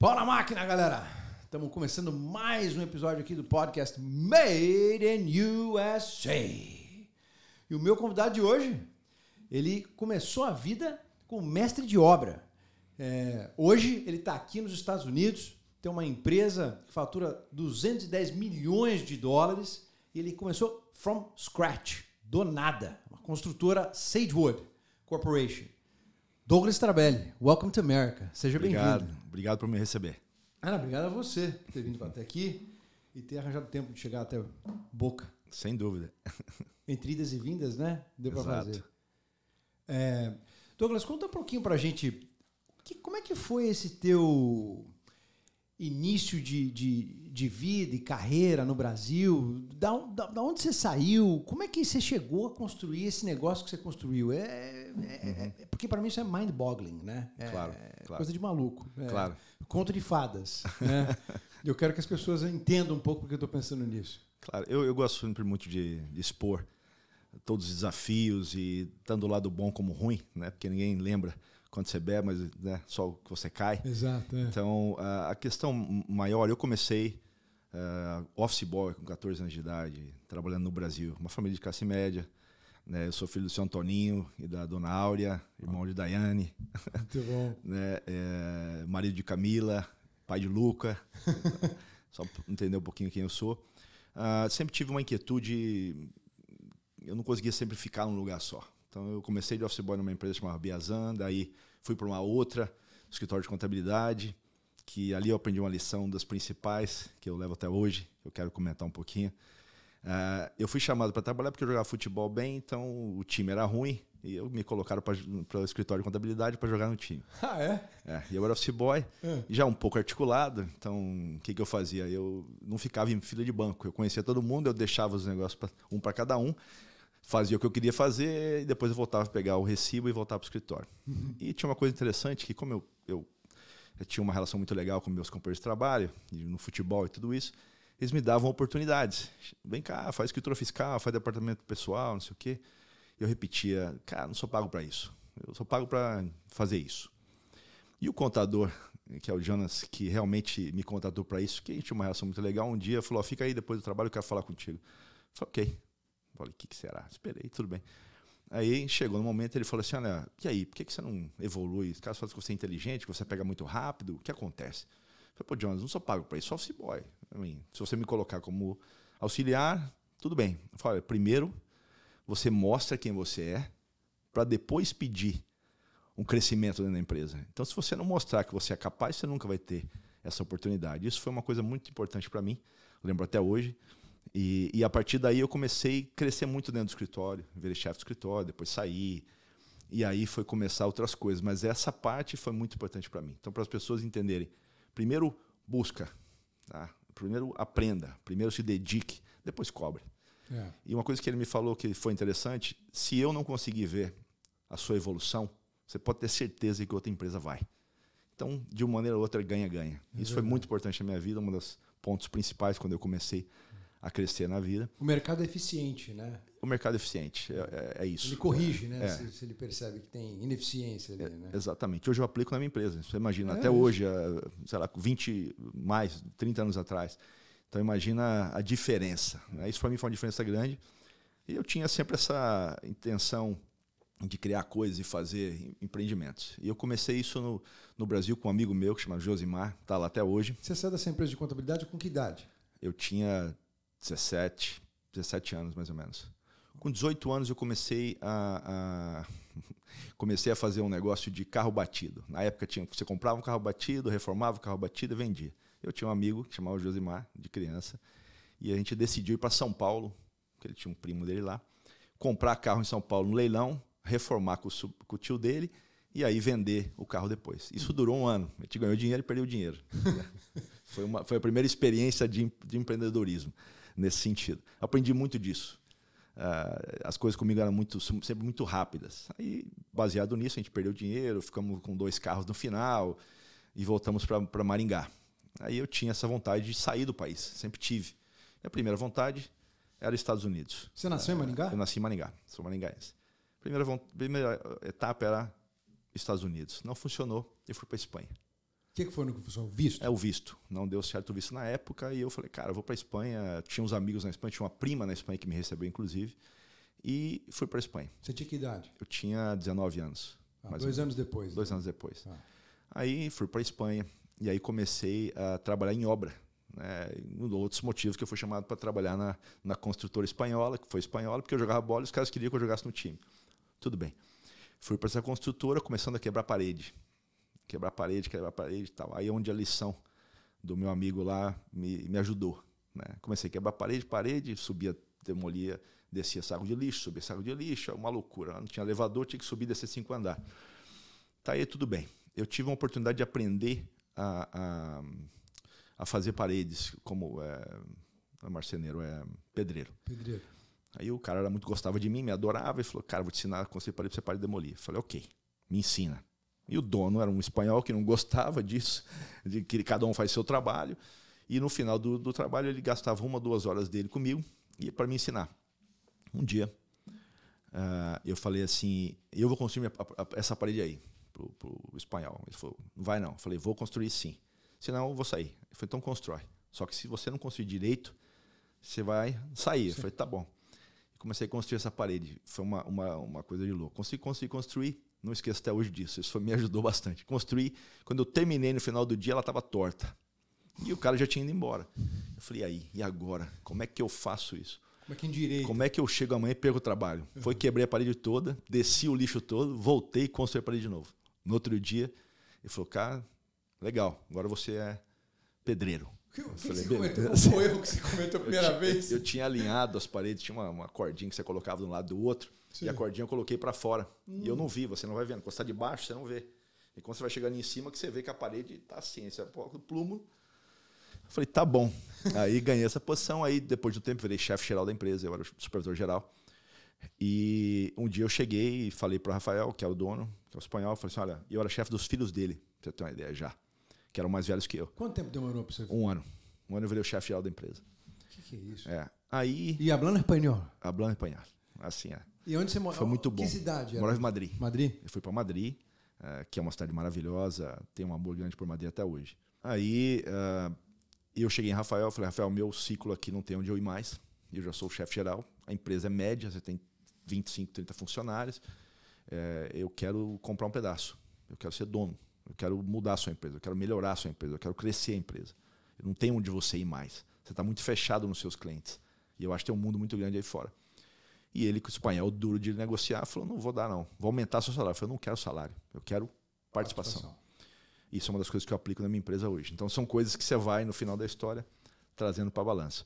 Pau na máquina, galera! Estamos começando mais um episódio aqui do podcast Made in USA. E o meu convidado de hoje, ele começou a vida como mestre de obra. Hoje ele está aqui nos Estados Unidos, tem uma empresa que fatura 210 milhões de dólares e ele começou from scratch, do nada. Uma construtora Sagewood Corporation. Douglas Trabelli, welcome to America. Seja bem-vindo. Obrigado por me receber. Obrigado a você por ter vindo até aqui e ter arranjado tempo de chegar até Boca. Sem dúvida. Entre idas e vindas, né? Deu para fazer. Douglas, conta um pouquinho pra gente como é que foi esse teu início de vida e carreira no Brasil? Da onde você saiu? Como é que você chegou a construir esse negócio que você construiu? Porque para mim isso é mind-boggling, né? Claro. Coisa de maluco. Claro. Conto de fadas. Né? Eu quero que as pessoas entendam um pouco porque eu estou pensando nisso. Claro, eu gosto sempre muito de expor todos os desafios e tanto o lado bom como ruim, né? Porque ninguém lembra quando você bebe, mas né, só que você cai. Exato. Então, a questão maior, eu comecei office boy com 14 anos de idade, trabalhando no Brasil. Uma família de classe média. Né? Eu sou filho do seu Antoninho e da dona Áurea, irmão de Daiane. Muito bom. Né? Marido de Camila, pai de Luca. Só para entender um pouquinho quem eu sou. Sempre tive uma inquietude, eu não conseguia sempre ficar num lugar só. Então eu comecei de office boy numa empresa chamada Biazan, daí fui para uma outra, escritório de contabilidade, que ali eu aprendi uma lição das principais, que eu levo até hoje, que eu quero comentar um pouquinho. Eu fui chamado para trabalhar porque eu jogava futebol bem, então o time era ruim, e eu me colocaram para o escritório de contabilidade para jogar no time. E eu era office boy, já um pouco articulado, então o que eu fazia? Eu não ficava em fila de banco, eu conhecia todo mundo, eu deixava os negócios um para cada um, fazia o que eu queria fazer e depois eu voltava a pegar o recibo e voltava para o escritório. E tinha uma coisa interessante, que como eu tinha uma relação muito legal com meus companheiros de trabalho, no futebol e tudo isso, eles me davam oportunidades. Vem cá, faz escritura fiscal, faz departamento pessoal, não sei o quê. Eu repetia, cara, não sou pago para isso. Eu sou pago para fazer isso. E o contador, que é o Jonas, que realmente me contratou para isso, que a gente tinha uma relação muito legal, um dia falou, fica aí depois do trabalho, eu quero falar contigo. Eu falei, ok. Falei, o que será? Esperei, tudo bem. Aí chegou no momento, ele falou assim, olha, e aí, por que você não evolui? Os caras falam que você é inteligente, que você pega muito rápido, o que acontece? Eu falei, pô, Jonas, não sou pago para isso, sou office boy. Se você me colocar como auxiliar, tudo bem. Eu falei, primeiro, você mostra quem você é, para depois pedir um crescimento dentro da empresa. Então, se você não mostrar que você é capaz, você nunca vai ter essa oportunidade. Isso foi uma coisa muito importante para mim, lembro até hoje. E a partir daí eu comecei a crescer muito dentro do escritório, virei chefe do escritório, depois saí, e aí foi começar outras coisas. Mas essa parte foi muito importante para mim. Então, para as pessoas entenderem, primeiro busca, tá? Primeiro aprenda, primeiro se dedique, depois cobre. E uma coisa que ele me falou que foi interessante, se eu não conseguir ver a sua evolução, você pode ter certeza que outra empresa vai. Então, de uma maneira ou outra, ganha-ganha. Isso foi muito importante na minha vida, um dos pontos principais quando eu comecei a crescer na vida. O mercado é eficiente, né? O mercado é eficiente, é isso. Ele corrige, né? Se ele percebe que tem ineficiência ali, né? Exatamente. Hoje eu aplico na minha empresa. Você imagina, até hoje, sei lá, 30 anos atrás. Então imagina a diferença. Né? Isso para mim foi uma diferença grande. E eu tinha sempre essa intenção de criar coisas e fazer empreendimentos. E eu comecei isso no Brasil com um amigo meu que chama Josimar, está lá até hoje. Você saiu dessa empresa de contabilidade com que idade? Eu tinha 17 anos, mais ou menos. Com 18 anos, eu comecei a fazer um negócio de carro batido. Na época, você comprava um carro batido, reformava o carro batido e vendia. Eu tinha um amigo que chamava Josimar, de criança, e a gente decidiu ir para São Paulo, porque ele tinha um primo dele lá, comprar carro em São Paulo no leilão, reformar com o tio dele e aí vender o carro depois. Isso durou um ano. A gente ganhou dinheiro e perdeu dinheiro. Foi a primeira experiência de empreendedorismo nesse sentido. Aprendi muito disso. As coisas comigo eram sempre muito rápidas. Aí, baseado nisso, a gente perdeu dinheiro, ficamos com 2 carros no final e voltamos para Maringá. Aí eu tinha essa vontade de sair do país, sempre tive. E a primeira vontade era Estados Unidos. Você nasceu em Maringá? Eu nasci em Maringá, sou maringaense. Primeira etapa era Estados Unidos. Não funcionou, eu fui para a Espanha. que foi no que funcionou? Visto? O visto. Não deu certo o visto na época e eu falei, cara, eu vou para Espanha. Tinha uns amigos na Espanha, tinha uma prima na Espanha que me recebeu, inclusive. E fui para Espanha. Você tinha que idade? Eu tinha 19 anos. 2 anos depois. 2 anos depois. Ah. Aí fui para Espanha e aí comecei a trabalhar em obra. Um dos outros motivos que eu fui chamado para trabalhar na construtora espanhola, que foi espanhola, porque eu jogava bola e os caras queriam que eu jogasse no time. Tudo bem. Fui para essa construtora começando a quebrar parede. Quebrar parede e tal. Aí é onde a lição do meu amigo lá me ajudou. Né? Comecei a quebrar parede, subia, demolia, descia saco de lixo, subia saco de lixo, uma loucura. Não tinha elevador, tinha que subir e descer 5 andares. Tá aí, tudo bem. Eu tive uma oportunidade de aprender a fazer paredes, como não é marceneiro, é pedreiro. Pedreiro. Aí o cara gostava de mim, me adorava e falou, cara, vou te ensinar a construir parede para você parar de demolir. Eu falei, ok, me ensina. E o dono era um espanhol que não gostava disso, de que cada um faz seu trabalho. E no final do trabalho ele gastava 1 ou 2 horas dele comigo e para me ensinar. Um dia eu falei assim, eu vou construir essa parede aí, pro espanhol. Ele falou, não vai não. Eu falei, vou construir sim. Senão eu vou sair. Ele falou, então constrói. Só que se você não construir direito, você vai sair. Eu falei, tá bom. Comecei a construir essa parede. Foi uma coisa de louco. Consegui construir. Não esqueço até hoje disso. Isso me ajudou bastante. Construí. Quando eu terminei no final do dia, ela estava torta. E o cara já tinha ido embora. Eu falei, e agora? Como é que eu faço isso? Como é que endireita? Como é que eu chego amanhã e perco o trabalho? Foi, quebrei a parede toda, desci o lixo todo, voltei e construí a parede de novo. No outro dia, ele falou, cara, legal, agora você é pedreiro. Você cometeu? Qual foi o erro que você cometeu a primeira vez? Eu tinha alinhado as paredes, tinha uma cordinha que você colocava de um lado do outro. Sim. E a cordinha eu coloquei para fora. E eu não vi, você não vai vendo. Quando você está de baixo, você não vê. E quando você vai chegando em cima, que você vê que a parede está assim. Você coloca o plumo. Eu falei, tá bom. Aí ganhei essa posição. Aí depois de um tempo virei chefe geral da empresa. Eu era o supervisor geral. E um dia eu cheguei e falei para o Rafael, que é o dono, que é o espanhol. Eu falei assim, olha, eu era chefe dos filhos dele. Pra você ter uma ideia já. Que eram mais velhos que eu. Quanto tempo demorou para você? 1 ano. 1 ano eu virei o chefe geral da empresa. O que é isso? Aí... E hablando espanhol? Hablando espanhol. Assim, E onde você morava? Foi muito bom. Que cidade? Morava em Madrid. Madrid? Eu fui para Madrid, que é uma cidade maravilhosa. Tenho um amor grande por Madrid até hoje. Aí eu cheguei em Rafael, falei, Rafael, meu ciclo aqui não tem onde eu ir mais. Eu já sou o chefe geral. A empresa é média, você tem 25, 30 funcionários. Eu quero comprar um pedaço. Eu quero ser dono. Eu quero mudar a sua empresa. Eu quero melhorar a sua empresa. Eu quero crescer a empresa. Eu não tenho onde você ir mais. Você está muito fechado nos seus clientes. E eu acho que tem um mundo muito grande aí fora. E ele, com o espanhol duro de negociar, falou, não vou dar não. Vou aumentar seu salário. Eu falei, não quero salário. Eu quero participação. Isso é uma das coisas que eu aplico na minha empresa hoje. Então são coisas que você vai, no final da história, trazendo para a balança.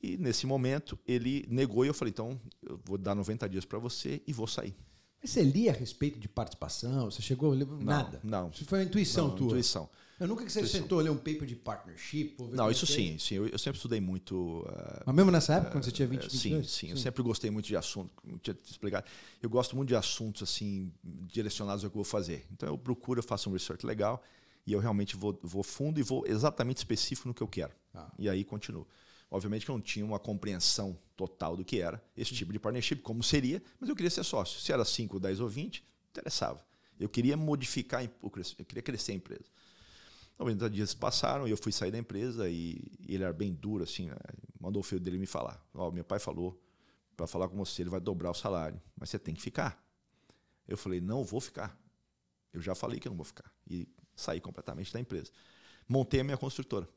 E nesse momento, ele negou e eu falei, então eu vou dar 90 dias para você e vou sair. Mas você lia a respeito de participação? Você chegou a ler nada? Não. Isso foi a intuição tua? Intuição. Eu nunca que você sentou a ler um paper de partnership? Não, isso sim. Eu sempre estudei muito. Mas mesmo nessa época, quando você tinha 20, 22? Sim. Eu sempre gostei muito de assunto. Tinha te explicar. Eu gosto muito de assuntos assim direcionados ao que eu vou fazer. Então eu procuro, eu faço um research legal e eu realmente vou fundo e vou exatamente específico no que eu quero. E aí continuo. Obviamente que eu não tinha uma compreensão total do que era esse tipo de partnership, como seria, mas eu queria ser sócio. Se era 5, 10 ou 20, interessava. Eu queria modificar, eu queria crescer a empresa. 90 dias passaram e eu fui sair da empresa e ele era bem duro, assim, né? Mandou o filho dele me falar. Meu pai falou, para falar com você, ele vai dobrar o salário, mas você tem que ficar. Eu falei, não vou ficar. Eu já falei que eu não vou ficar. E saí completamente da empresa. Montei a minha construtora.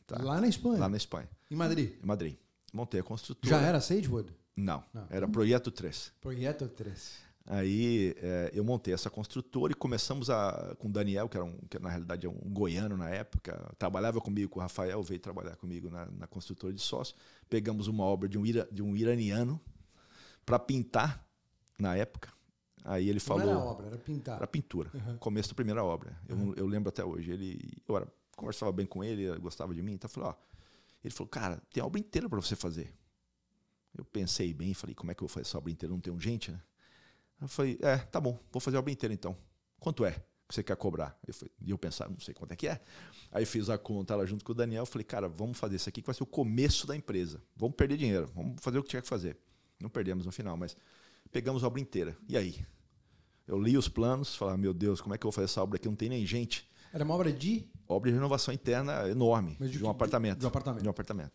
Tá? Lá na Espanha? Lá na Espanha. Em Madrid? Em Madrid. Montei a construtora. Já era Sagewood? Não. Era Projeto 3. Projeto 3. Aí eu montei essa construtora e começamos com o Daniel, que na realidade é um goiano na época, trabalhava comigo com o Rafael, veio trabalhar comigo na construtora de sócio. Pegamos uma obra de um iraniano para pintar na época. Aí ele falou... Não era obra, era pintar. Era pintura. Começo da primeira obra. Eu lembro até hoje. Conversava bem com ele, gostava de mim. Então ele falou, cara, tem a obra inteira para você fazer. Eu pensei bem, falei, como é que eu vou fazer essa obra inteira? Não tem gente, né? Eu falei, tá bom, vou fazer a obra inteira então. Quanto é que você quer cobrar? E eu pensava, não sei quanto é que é. Aí fiz a conta lá junto com o Daniel, falei, cara, vamos fazer isso aqui que vai ser o começo da empresa. Vamos perder dinheiro, vamos fazer o que tinha que fazer. Não perdemos no final, mas pegamos a obra inteira. E aí? Eu li os planos, falei, meu Deus, como é que eu vou fazer essa obra aqui? Não tem nem gente. Era uma obra de? Obra de renovação interna enorme, de um apartamento. De um apartamento. De um apartamento.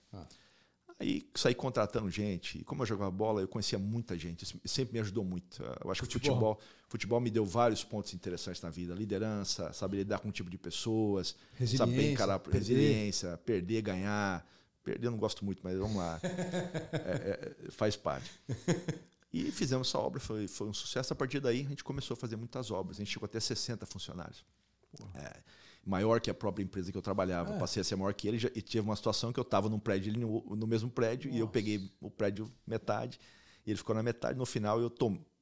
Aí saí contratando gente. E como eu jogava bola, eu conhecia muita gente. Isso sempre me ajudou muito. Eu acho que o futebol me deu vários pontos interessantes na vida. Liderança, saber lidar com um tipo de pessoas. Saber encarar resiliência, perder, ganhar. Perder eu não gosto muito, mas vamos lá. Faz parte. E fizemos essa obra, foi um sucesso. A partir daí, a gente começou a fazer muitas obras. A gente chegou até 60 funcionários. Maior que a própria empresa que eu trabalhava. Passei a ser maior que ele. E tive uma situação que eu estava num prédio, ele no mesmo prédio. Nossa. E eu peguei o prédio metade. E ele ficou na metade. No final, eu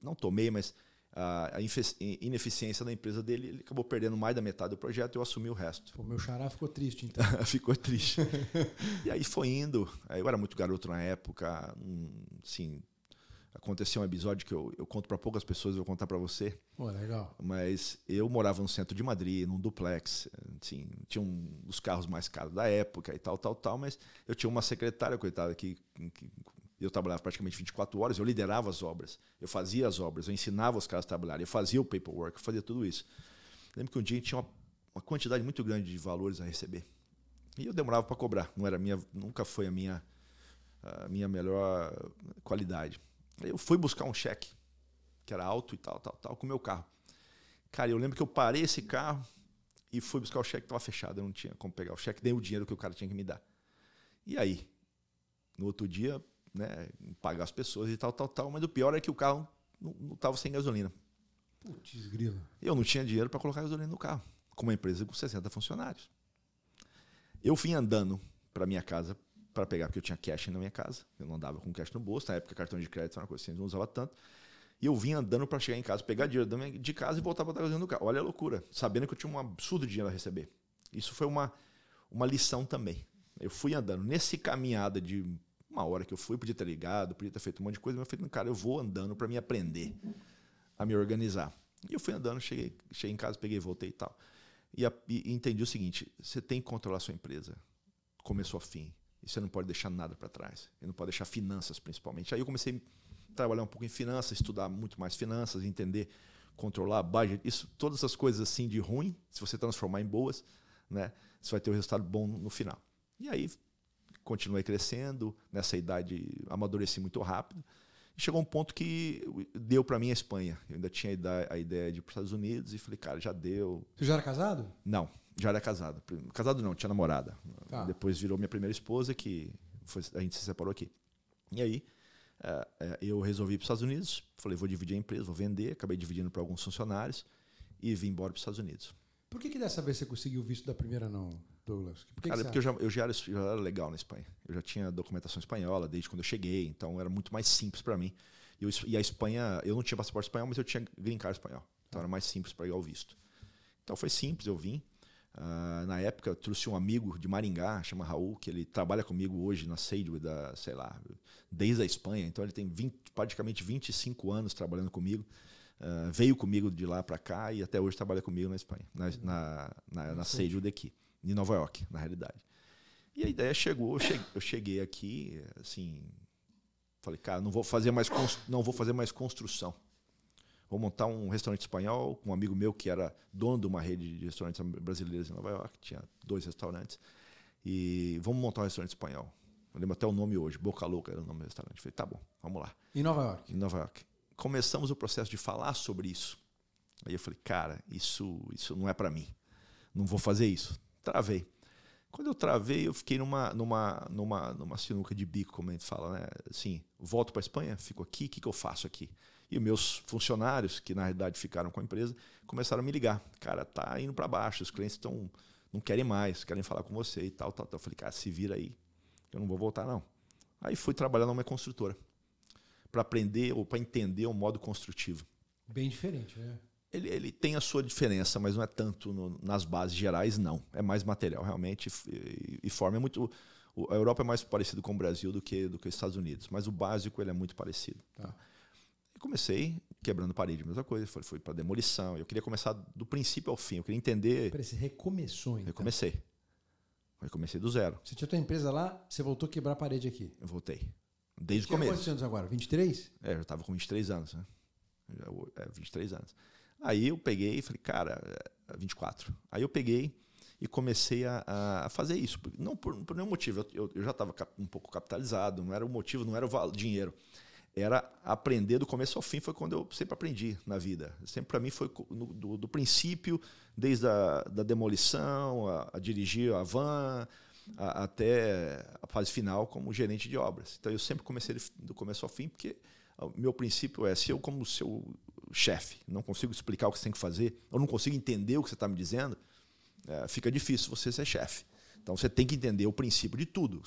não tomei, mas a ineficiência da empresa dele, ele acabou perdendo mais da metade do projeto e eu assumi o resto. Pô, meu xará ficou triste, então. Ficou triste. E aí foi indo. Eu era muito garoto na época. Assim, aconteceu um episódio que eu conto para poucas pessoas, eu vou contar para você. Pô, legal. Mas eu morava no centro de Madrid, num duplex. Assim, tinha um dos carros mais caros da época e tal. Mas eu tinha uma secretária, coitada, que eu trabalhava praticamente 24 horas, eu liderava as obras, eu fazia as obras, eu ensinava os caras a trabalhar, eu fazia o paperwork, eu fazia tudo isso. Lembro que um dia tinha uma quantidade muito grande de valores a receber. E eu demorava para cobrar, nunca foi a minha melhor qualidade. Eu fui buscar um cheque, que era alto e tal, com o meu carro. Cara, eu lembro que eu parei esse carro e fui buscar o cheque que estava fechado. Eu não tinha como pegar o cheque, nem o dinheiro que o cara tinha que me dar. E aí? No outro dia, né, pagar as pessoas e tal. Mas o pior é que o carro não estava sem gasolina. Putz, grilo. Eu não tinha dinheiro para colocar gasolina no carro, com uma empresa com 60 funcionários. Eu vim andando para minha casa para pegar, porque eu tinha cash na minha casa. Eu não andava com cash no bolso. Na época, cartão de crédito era uma coisa assim, eu não usava tanto. E eu vim andando para chegar em casa, pegar dinheiro de casa e voltar para dar gasolina no carro. Olha a loucura. Sabendo que eu tinha um absurdo dinheiro a receber. Isso foi uma lição também. Eu fui andando. Nesse caminhada de uma hora que eu fui, podia ter ligado, podia ter feito um monte de coisa, mas eu falei, cara, eu vou andando para me aprender a me organizar. E eu fui andando, cheguei em casa, peguei, voltei e tal. E entendi o seguinte, você tem que controlar a sua empresa, começo ao fim. E você não pode deixar nada para trás. Você não pode deixar finanças, principalmente. Aí eu comecei a trabalhar um pouco em finanças, estudar muito mais finanças, entender, controlar budget. Todas essas coisas assim de ruim, se você transformar em boas, né, você vai ter um resultado bom no final. E aí continuei crescendo. Nessa idade, amadureci muito rápido. E chegou um ponto que deu para mim a Espanha. Eu ainda tinha a ideia de ir para os Estados Unidos e falei, cara, já deu. Você já era casado? Não. Já era casado. Casado não, tinha namorada. Tá. Depois virou minha primeira esposa, a gente se separou aqui. E aí, eu resolvi ir para os Estados Unidos. Falei, vou dividir a empresa, vou vender. Acabei dividindo para alguns funcionários e vim embora para os Estados Unidos. Por que dessa vez você conseguiu o visto da primeira não, Douglas? Porque eu já era legal na Espanha. Eu já tinha documentação espanhola desde quando eu cheguei. Então, era muito mais simples para mim. E a Espanha, eu não tinha passaporte espanhol, mas eu tinha green card espanhol. Então, era mais simples para pegar o visto. Então, foi simples, eu vim. Na época, eu trouxe um amigo de Maringá, chama Raul, que ele trabalha comigo hoje na Seidway, desde a Espanha. Então, ele tem praticamente 25 anos trabalhando comigo. Veio comigo de lá para cá e até hoje trabalha comigo na Espanha, na Seidway daqui, em Nova York, na realidade. E a ideia chegou, eu cheguei aqui, assim, falei, cara, não vou fazer mais construção. Vou montar um restaurante espanhol com um amigo meu que era dono de uma rede de restaurantes brasileiros em Nova York, tinha 2 restaurantes, e vamos montar um restaurante espanhol. Eu lembro até o nome hoje, Boca Louca era o nome do restaurante. Falei, tá bom, vamos lá. Em Nova York? Em Nova York. Começamos o processo de falar sobre isso. Aí eu falei, cara, isso não é para mim. Não vou fazer isso. Travei. Quando eu travei, eu fiquei numa sinuca de bico, como a gente fala, né? Assim, volto para a Espanha, fico aqui, o que eu faço aqui? E os meus funcionários, que na realidade ficaram com a empresa, começaram a me ligar. Cara, tá indo para baixo, os clientes não querem mais, querem falar com você e tal. Eu falei, cara, se vira aí, eu não vou voltar não. Aí fui trabalhar numa construtora, para aprender ou para entender o modo construtivo. Bem diferente, né? Ele tem a sua diferença, mas não é tanto nas bases gerais, não. É mais material, realmente, e forma. A Europa é mais parecido com o Brasil do que os Estados Unidos, mas o básico ele é muito parecido. Tá. E comecei quebrando parede, mesma coisa. Fui para demolição. Eu queria começar do princípio ao fim. Eu queria entender. Peraí, você recomeçou, então? Eu comecei do zero. Você tinha tua empresa lá, você voltou a quebrar a parede aqui? Eu voltei. Desde o começo. Quantos anos agora? 23? Eu estava com 23 anos, né? 23 anos. Aí eu peguei e falei, cara, 24. Aí eu peguei e comecei a fazer isso. Não por nenhum motivo. Eu já estava um pouco capitalizado, não era o motivo, não era o dinheiro. Era aprender do começo ao fim, foi quando eu sempre aprendi na vida. Sempre para mim foi do princípio, desde da demolição, a dirigir a van, até a fase final como gerente de obras. Então eu sempre comecei do começo ao fim, porque o meu princípio é, se eu como seu chefe não consigo explicar o que você tem que fazer, ou não consigo entender o que você está me dizendo, fica difícil você ser chefe. Então você tem que entender o princípio de tudo.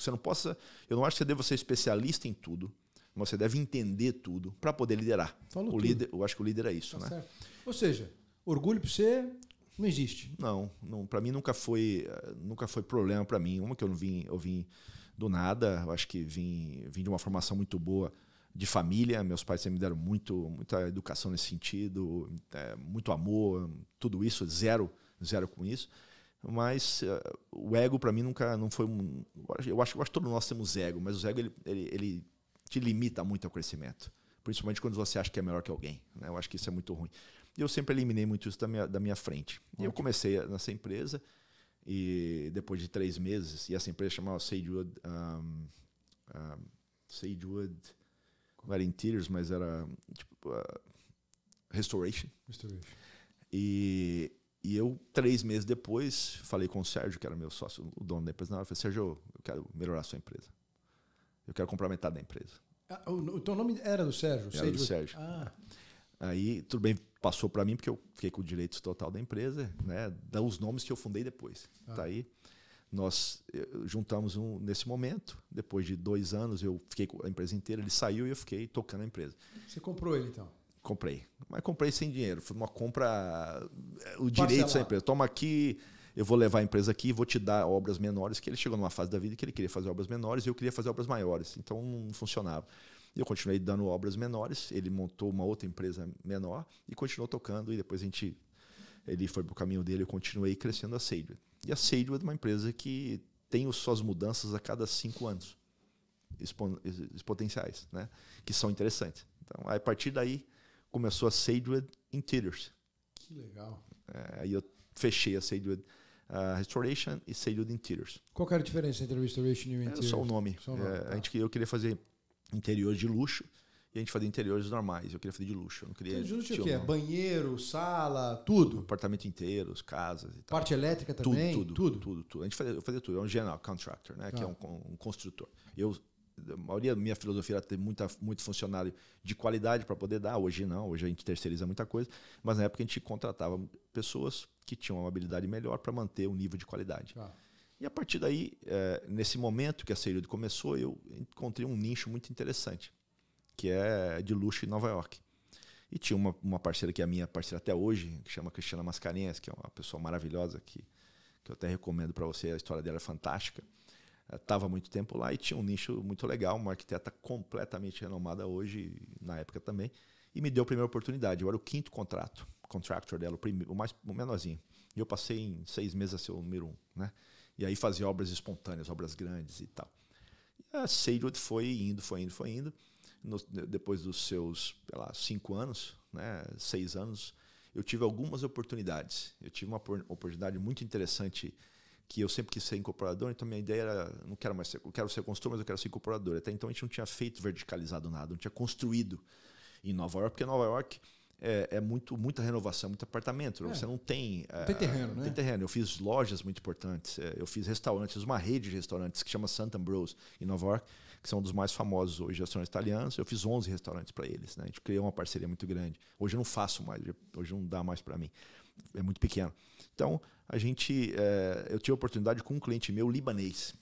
Eu não acho que você deva ser especialista em tudo, mas você deve entender tudo para poder liderar. Eu acho que o líder é isso, né? Certo. Ou seja, orgulho para você não existe. Não, para mim nunca foi problema para mim. Uma que eu vim do nada. Eu acho que vim de uma formação muito boa de família. Meus pais sempre me deram muita educação nesse sentido, muito amor, tudo isso, zero com isso. Mas o ego para mim nunca não foi eu acho que todos nós temos ego, mas o ego ele te limita muito ao crescimento, principalmente quando você acha que é melhor que alguém, né? Eu acho que isso é muito ruim. E eu sempre eliminei muito isso da minha frente. E eu comecei nessa empresa e depois de 3 meses, e essa empresa chamava Sagewood, não era Interiors, mas era tipo Restoration. E eu, 3 meses depois, falei com o Sérgio, que era meu sócio, o dono da empresa. Eu falei, Sérgio, eu quero melhorar a sua empresa. Eu quero comprar metade da empresa. O teu nome era do Sérgio? Era do Sérgio. Aí, tudo bem, passou para mim, porque eu fiquei com o direito total da empresa, né? Os nomes que eu fundei depois. Tá aí. Nós juntamos nesse momento. Depois de 2 anos, eu fiquei com a empresa inteira. Ele saiu e eu fiquei tocando a empresa. Você comprou ele, então? Comprei. Mas comprei sem dinheiro. Foi uma compra... O direito da empresa. Toma aqui... Eu vou levar a empresa aqui e vou te dar obras menores, que ele chegou numa fase da vida que ele queria fazer obras menores e eu queria fazer obras maiores. Então não funcionava. Eu continuei dando obras menores, ele montou uma outra empresa menor e continuou tocando. E depois ele foi para o caminho dele, eu continuei crescendo a Sagewood. E a Sagewood é uma empresa que tem suas mudanças a cada 5 anos, exponenciais, né? Que são interessantes. Então, a partir daí, começou a Sagewood Interiors. Que legal. Aí eu fechei a Sagewood Restoration e Sagewood Interiors. Qual que era a diferença entre Restoration e Interiors? Só o nome. Eu queria fazer interiores de luxo e a gente fazia interiores normais. Eu queria fazer de luxo. Eu não queria. De luxo o quê? Banheiro, sala, tudo? Apartamento inteiros, casas e tal. Parte elétrica também? Tudo. Eu fazia tudo. É um general contractor, né? Que é um construtor. A maioria da minha filosofia era ter muito funcionário de qualidade para poder dar. Hoje não, hoje a gente terceiriza muita coisa. Mas na época a gente contratava pessoas que tinham uma habilidade melhor para manter o nível de qualidade. E a partir daí, nesse momento que a Sagewood começou, eu encontrei um nicho muito interessante, que é de luxo em Nova York. E tinha uma parceira que é a minha parceira até hoje, que chama Cristiana Mascarenhas, que é uma pessoa maravilhosa, que eu até recomendo para você, a história dela é fantástica. Estava há muito tempo lá e tinha um nicho muito legal, uma arquiteta completamente renomada hoje, na época também, e me deu a primeira oportunidade. Eu era o 5º contractor dela, o menorzinho. E eu passei em 6 meses a ser o número 1, né? E aí fazia obras espontâneas, obras grandes e tal. E a Sagewood foi indo. Depois dos seus, 5 anos, né, 6 anos, eu tive algumas oportunidades. Eu tive uma oportunidade muito interessante, que eu sempre quis ser incorporador, então minha ideia era, eu quero ser construtor, mas eu quero ser incorporador. Até então a gente não tinha feito verticalizado nada, não tinha construído em Nova York, porque Nova York muita renovação, muito apartamento. Você não tem... tem terreno, né? Tem terreno. Eu fiz lojas muito importantes, eu fiz restaurantes, uma rede de restaurantes que chama St. Ambrose, em Nova York, que são um dos mais famosos hoje, restaurantes italianos. Eu fiz 11 restaurantes para eles, né? A gente criou uma parceria muito grande. Hoje eu não faço mais, hoje não dá mais para mim. É muito pequeno. Então, eu tive a oportunidade com um cliente meu libanês.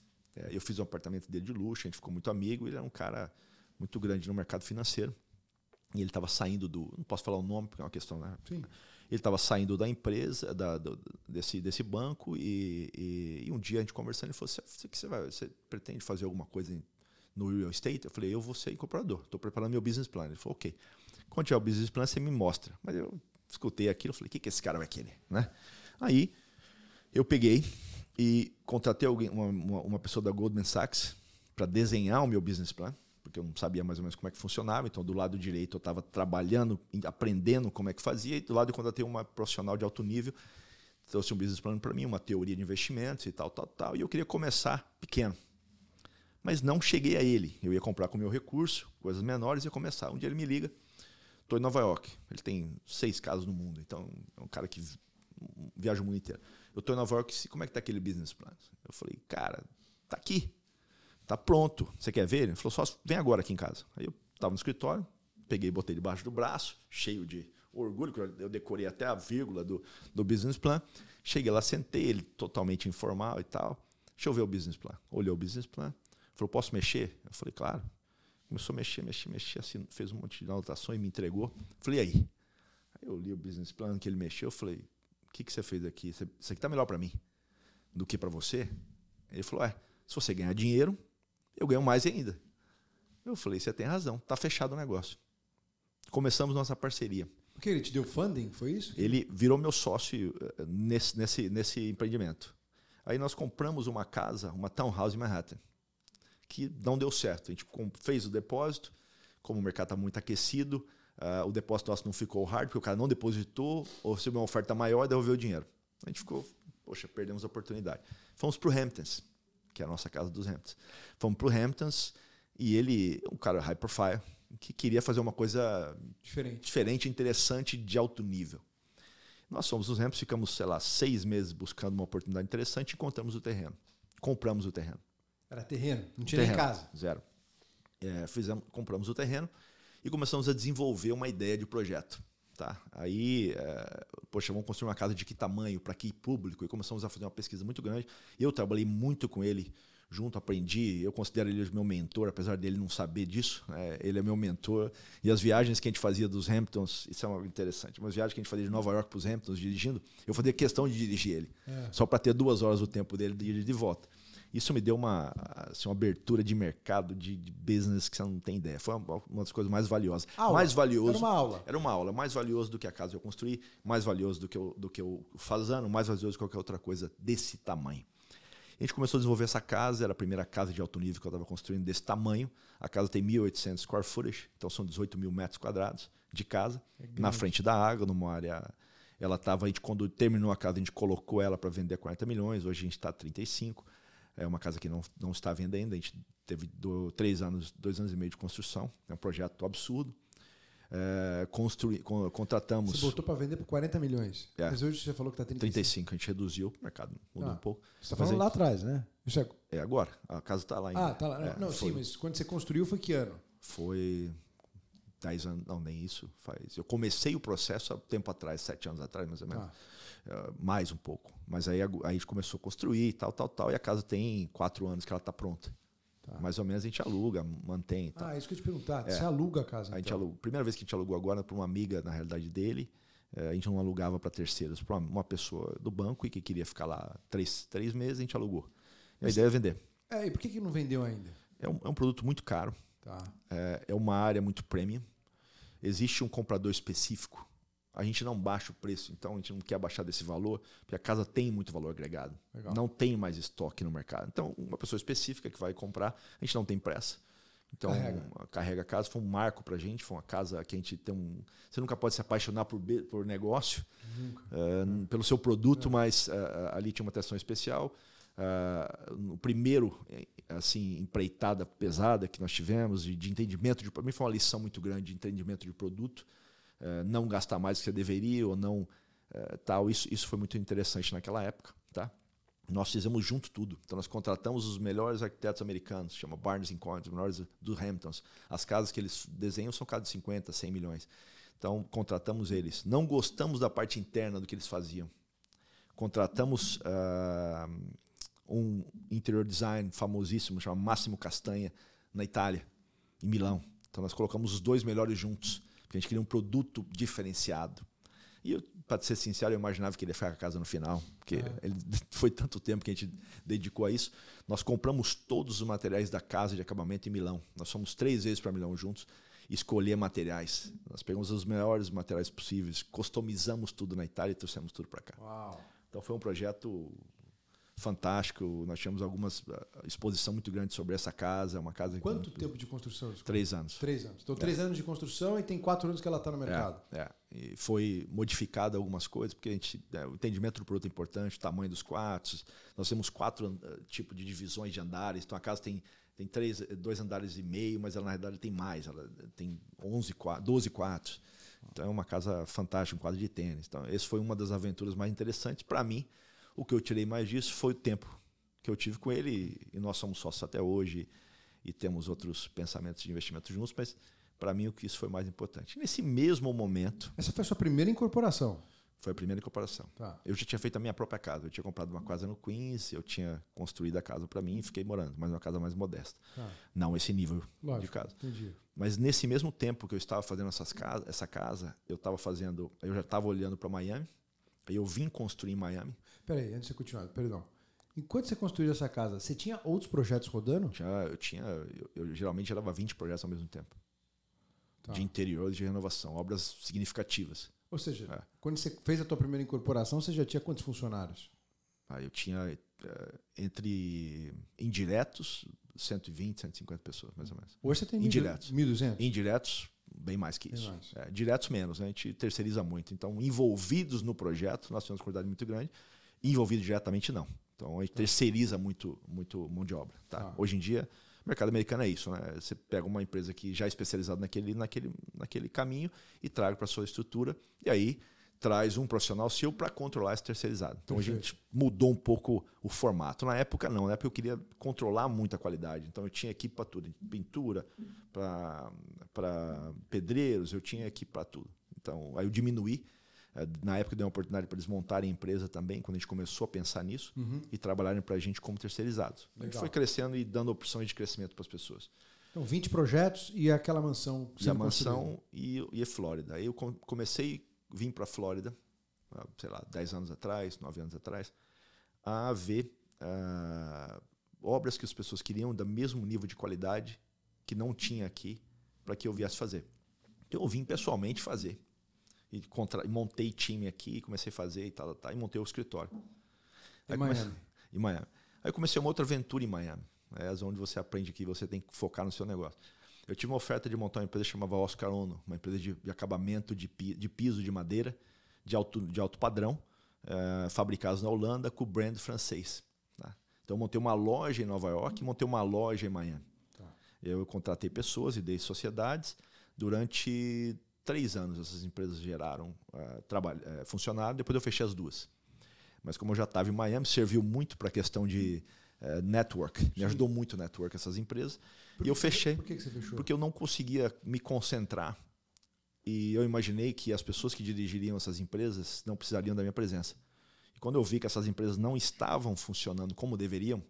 Eu fiz um apartamento dele de luxo, a gente ficou muito amigo. Ele era um cara muito grande no mercado financeiro. E ele estava saindo não posso falar o nome, porque é uma questão, né? Sim. Ele estava saindo da empresa, desse banco, e um dia a gente conversando, ele falou, você pretende fazer alguma coisa no real estate? Eu falei, eu vou ser incorporador, estou preparando meu business plan. Ele falou, ok. Quando tiver o business plan, você me mostra. Mas eu escutei aquilo, falei, o que esse cara vai querer? Né? Aí eu peguei e contratei uma pessoa da Goldman Sachs para desenhar o meu business plan, porque porque eu não sabia mais ou menos como é que funcionava. Então, do lado direito, eu estava trabalhando, aprendendo como é que fazia. E do lado, quando eu tenho uma profissional de alto nível, trouxe um business plan para mim, uma teoria de investimentos e tal. E eu queria começar pequeno. Mas não cheguei a ele. Eu ia comprar com o meu recurso, coisas menores, e ia começar. Um dia ele me liga, estou em Nova York. Ele tem 6 casas no mundo, então é um cara que viaja o mundo inteiro. Eu estou em Nova York, como é que está aquele business plan? Eu falei, cara, tá aqui. Tá pronto. Você quer ver? Ele falou, só vem agora aqui em casa. Aí eu estava no escritório, peguei e botei debaixo do braço, cheio de orgulho, que eu decorei até a vírgula do business plan. Cheguei lá, sentei, ele totalmente informal e tal. Deixa eu ver o business plan. Olhou o business plan. Falou, posso mexer? Eu falei, claro. Começou a mexer, assim, fez um monte de anotações e me entregou. Falei, e aí? Aí eu li o business plan que ele mexeu. Eu falei, o que você fez aqui? Isso aqui está melhor para mim do que para você? Ele falou, se você ganhar dinheiro, eu ganho mais ainda. Eu falei, você tem razão, está fechado o negócio. Começamos nossa parceria. Porque ele te deu funding, foi isso? Ele virou meu sócio nesse empreendimento. Aí nós compramos uma casa, uma townhouse em Manhattan, que não deu certo. A gente fez o depósito, como o mercado está muito aquecido, o depósito nosso não ficou hard, porque o cara não depositou, ou recebeu uma oferta maior e devolveu o dinheiro. A gente ficou, poxa, perdemos a oportunidade. Fomos para o Hamptons, que é a nossa casa dos Hamptons. Fomos para o Hamptons e ele, um cara high profile, que queria fazer uma coisa diferente, interessante, de alto nível. Nós fomos nos Hamptons, ficamos, sei lá, 6 meses buscando uma oportunidade interessante e encontramos o terreno. Compramos o terreno. Era terreno? Não tinha nem casa? Zero. Compramos o terreno e começamos a desenvolver uma ideia de projeto. Tá? Aí, poxa, vamos construir uma casa de que tamanho, para que público? E começamos a fazer uma pesquisa muito grande. Eu trabalhei muito com ele junto, aprendi. Eu considero ele meu mentor, apesar dele não saber disso. Ele é meu mentor. E as viagens que a gente fazia dos Hamptons, isso é uma interessante. Umas viagens que a gente fazia de Nova York para os Hamptons dirigindo, eu fazia questão de dirigir ele. Só para ter 2 horas do tempo dele de ir de volta. Isso me deu uma abertura de mercado, de business, que você não tem ideia. Foi uma das coisas mais valiosas. Mais valioso. Era uma aula. Era uma aula. Mais valioso do que a casa que eu construí, mais valioso do que o fazano, mais valioso do que qualquer outra coisa desse tamanho. A gente começou a desenvolver essa casa, era a primeira casa de alto nível que eu estava construindo desse tamanho. A casa tem 1.800 square footage, então são 18 mil metros quadrados de casa, na frente da água, numa área... Quando terminou a casa, a gente colocou ela para vender 40 milhões, hoje a gente está a 35. É uma casa que não está à venda ainda. A gente teve 2 anos e meio de construção. É um projeto absurdo. Contratamos... Você botou para vender por 40 milhões. Mas hoje você falou que está 35. 35. A gente reduziu, o mercado mudou um pouco. Você está falando lá atrás, né? Isso é agora. A casa está lá ainda. Está lá. Sim, mas quando você construiu foi que ano? Foi 10 anos. Não, nem isso. Eu comecei o processo há tempo atrás, 7 anos atrás, mais ou menos. Mais um pouco. Mas aí a gente começou a construir, tal. E a casa tem 4 anos que ela está pronta. Mais ou menos a gente aluga, mantém. Isso que eu ia te perguntar. Você aluga a casa? A gente aluga. Primeira vez que a gente alugou agora para uma amiga, na realidade dele. A gente não alugava para terceiros. Para uma pessoa do banco e que queria ficar lá 3 meses, a gente alugou. A ideia é vender. E por que não vendeu ainda? É um produto muito caro. É uma área muito premium. Existe um comprador específico. A gente não baixa o preço, então a gente não quer baixar desse valor, porque a casa tem muito valor agregado. Legal. Não tem mais estoque no mercado. Então, uma pessoa específica que vai comprar, a gente não tem pressa. Então, carrega a casa, foi um marco pra gente, foi uma casa que a gente tem Você nunca pode se apaixonar por negócio, pelo seu produto, mas ali tinha uma atenção especial. O primeiro, assim, empreitada pesada que nós tivemos, de entendimento, para mim foi uma lição muito grande de entendimento de produto. Não gastar mais do que você deveria ou não tal. Isso foi muito interessante naquela época. Tá? Nós fizemos junto tudo. Então nós contratamos os melhores arquitetos americanos, chama Barnes & Company, os melhores do Hamptons. As casas que eles desenham são casas de 50, 100 milhões. Então contratamos eles. Não gostamos da parte interna do que eles faziam. Contratamos um interior design famosíssimo, chama Massimo Castanha, na Itália, em Milão. Então nós colocamos os 2 melhores juntos. Porque a gente queria um produto diferenciado. E, para ser sincero, eu imaginava que ele ia ficar com a casa no final. Porque foi tanto tempo que a gente dedicou a isso. Nós compramos todos os materiais da casa de acabamento em Milão. Nós fomos 3 vezes para Milão juntos escolher materiais. Nós pegamos os melhores materiais possíveis, customizamos tudo na Itália e trouxemos tudo para cá. Uau. Então foi um projeto fantástico. Nós tivemos algumas exposição muito grande sobre essa casa. Uma casa Quanto tempo de construção? 3 anos. 3 anos. Então, 3 anos de construção e tem 4 anos que ela está no mercado. E foi modificada algumas coisas, porque o entendimento do produto é importante, o tamanho dos quartos. Nós temos 4 tipos de divisões de andares. Então, a casa tem 2 andares e meio, mas ela, na realidade, tem mais. Ela tem 12 quartos. Então, é uma casa fantástica, um quadro de tênis. Então, essa foi uma das aventuras mais interessantes. Para mim, o que eu tirei mais disso foi o tempo que eu tive com ele. E nós somos sócios até hoje e temos outros pensamentos de investimento juntos, mas para mim o que isso foi mais importante. Nesse mesmo momento... Essa foi a sua primeira incorporação? Foi a primeira incorporação. Tá. Eu já tinha feito a minha própria casa. Eu tinha comprado uma casa no Queens, eu tinha construído a casa para mim e fiquei morando, mas uma casa mais modesta. Tá. Não esse nível de Lógico, casa. Entendi. Mas nesse mesmo tempo que eu estava fazendo essa casa, eu já estava olhando para Miami, aí eu vim construir em Miami. Peraí, antes de você continuar, perdão. Enquanto você construiu essa casa, você tinha outros projetos rodando? Eu geralmente gerava 20 projetos ao mesmo tempo. Tá. De interior, de renovação, obras significativas. Ou seja, quando você fez a tua primeira incorporação, você já tinha quantos funcionários? Eu tinha entre indiretos 120, 150 pessoas, mais ou menos. Hoje você tem indiretos. 1.200? Indiretos, bem mais que isso. Mais. Diretos menos, né? A gente terceiriza muito. Então, envolvidos no projeto, nós temos uma quantidade muito grande. Envolvido diretamente, não. Então, a gente terceiriza muito mão de obra. Tá? Hoje em dia, o mercado americano é isso. Né? Você pega uma empresa que já é especializada naquele caminho e traga para a sua estrutura. E aí, traz um profissional seu para controlar esse terceirizado. Então, Perfeito. a gente mudou um pouco o formato. Na época, não. Na época, eu queria controlar muito a qualidade. Então, eu tinha equipe para tudo. Pintura, para pedreiros, eu tinha equipe para tudo. Então, aí eu diminuí. Na época, eu dei uma oportunidade para eles montarem a empresa também, quando a gente começou a pensar nisso, e trabalharem para a gente como terceirizados. A gente foi crescendo e dando opções de crescimento para as pessoas. Então, 20 projetos e aquela mansão. E a mansão e a Flórida. Aí eu vim para a Flórida, sei lá, 10 anos atrás, 9 anos atrás, a ver obras que as pessoas queriam do mesmo nível de qualidade que não tinha aqui para que eu viesse fazer. Então, eu vim pessoalmente fazer. E montei time aqui, comecei a fazer e montei o escritório. Em Miami. Em Miami. Aí comecei uma outra aventura em Miami, onde você aprende que você tem que focar no seu negócio. Eu tive uma oferta de montar uma empresa que chamava Oscar Ono, uma empresa de acabamento de piso de madeira de alto padrão, fabricados na Holanda com o brand francês. Tá? Então eu montei uma loja em Nova York e montei uma loja em Miami. Tá. Eu contratei pessoas e dei sociedades. Durante 3 anos essas empresas geraram funcionário, depois eu fechei as 2. Mas como eu já estava em Miami, serviu muito para a questão de network. Me ajudou muito o network essas empresas. E eu fechei. Por que você fechou? Porque eu não conseguia me concentrar. E eu imaginei que as pessoas que dirigiriam essas empresas não precisariam da minha presença. E quando eu vi que essas empresas não estavam funcionando como deveriam,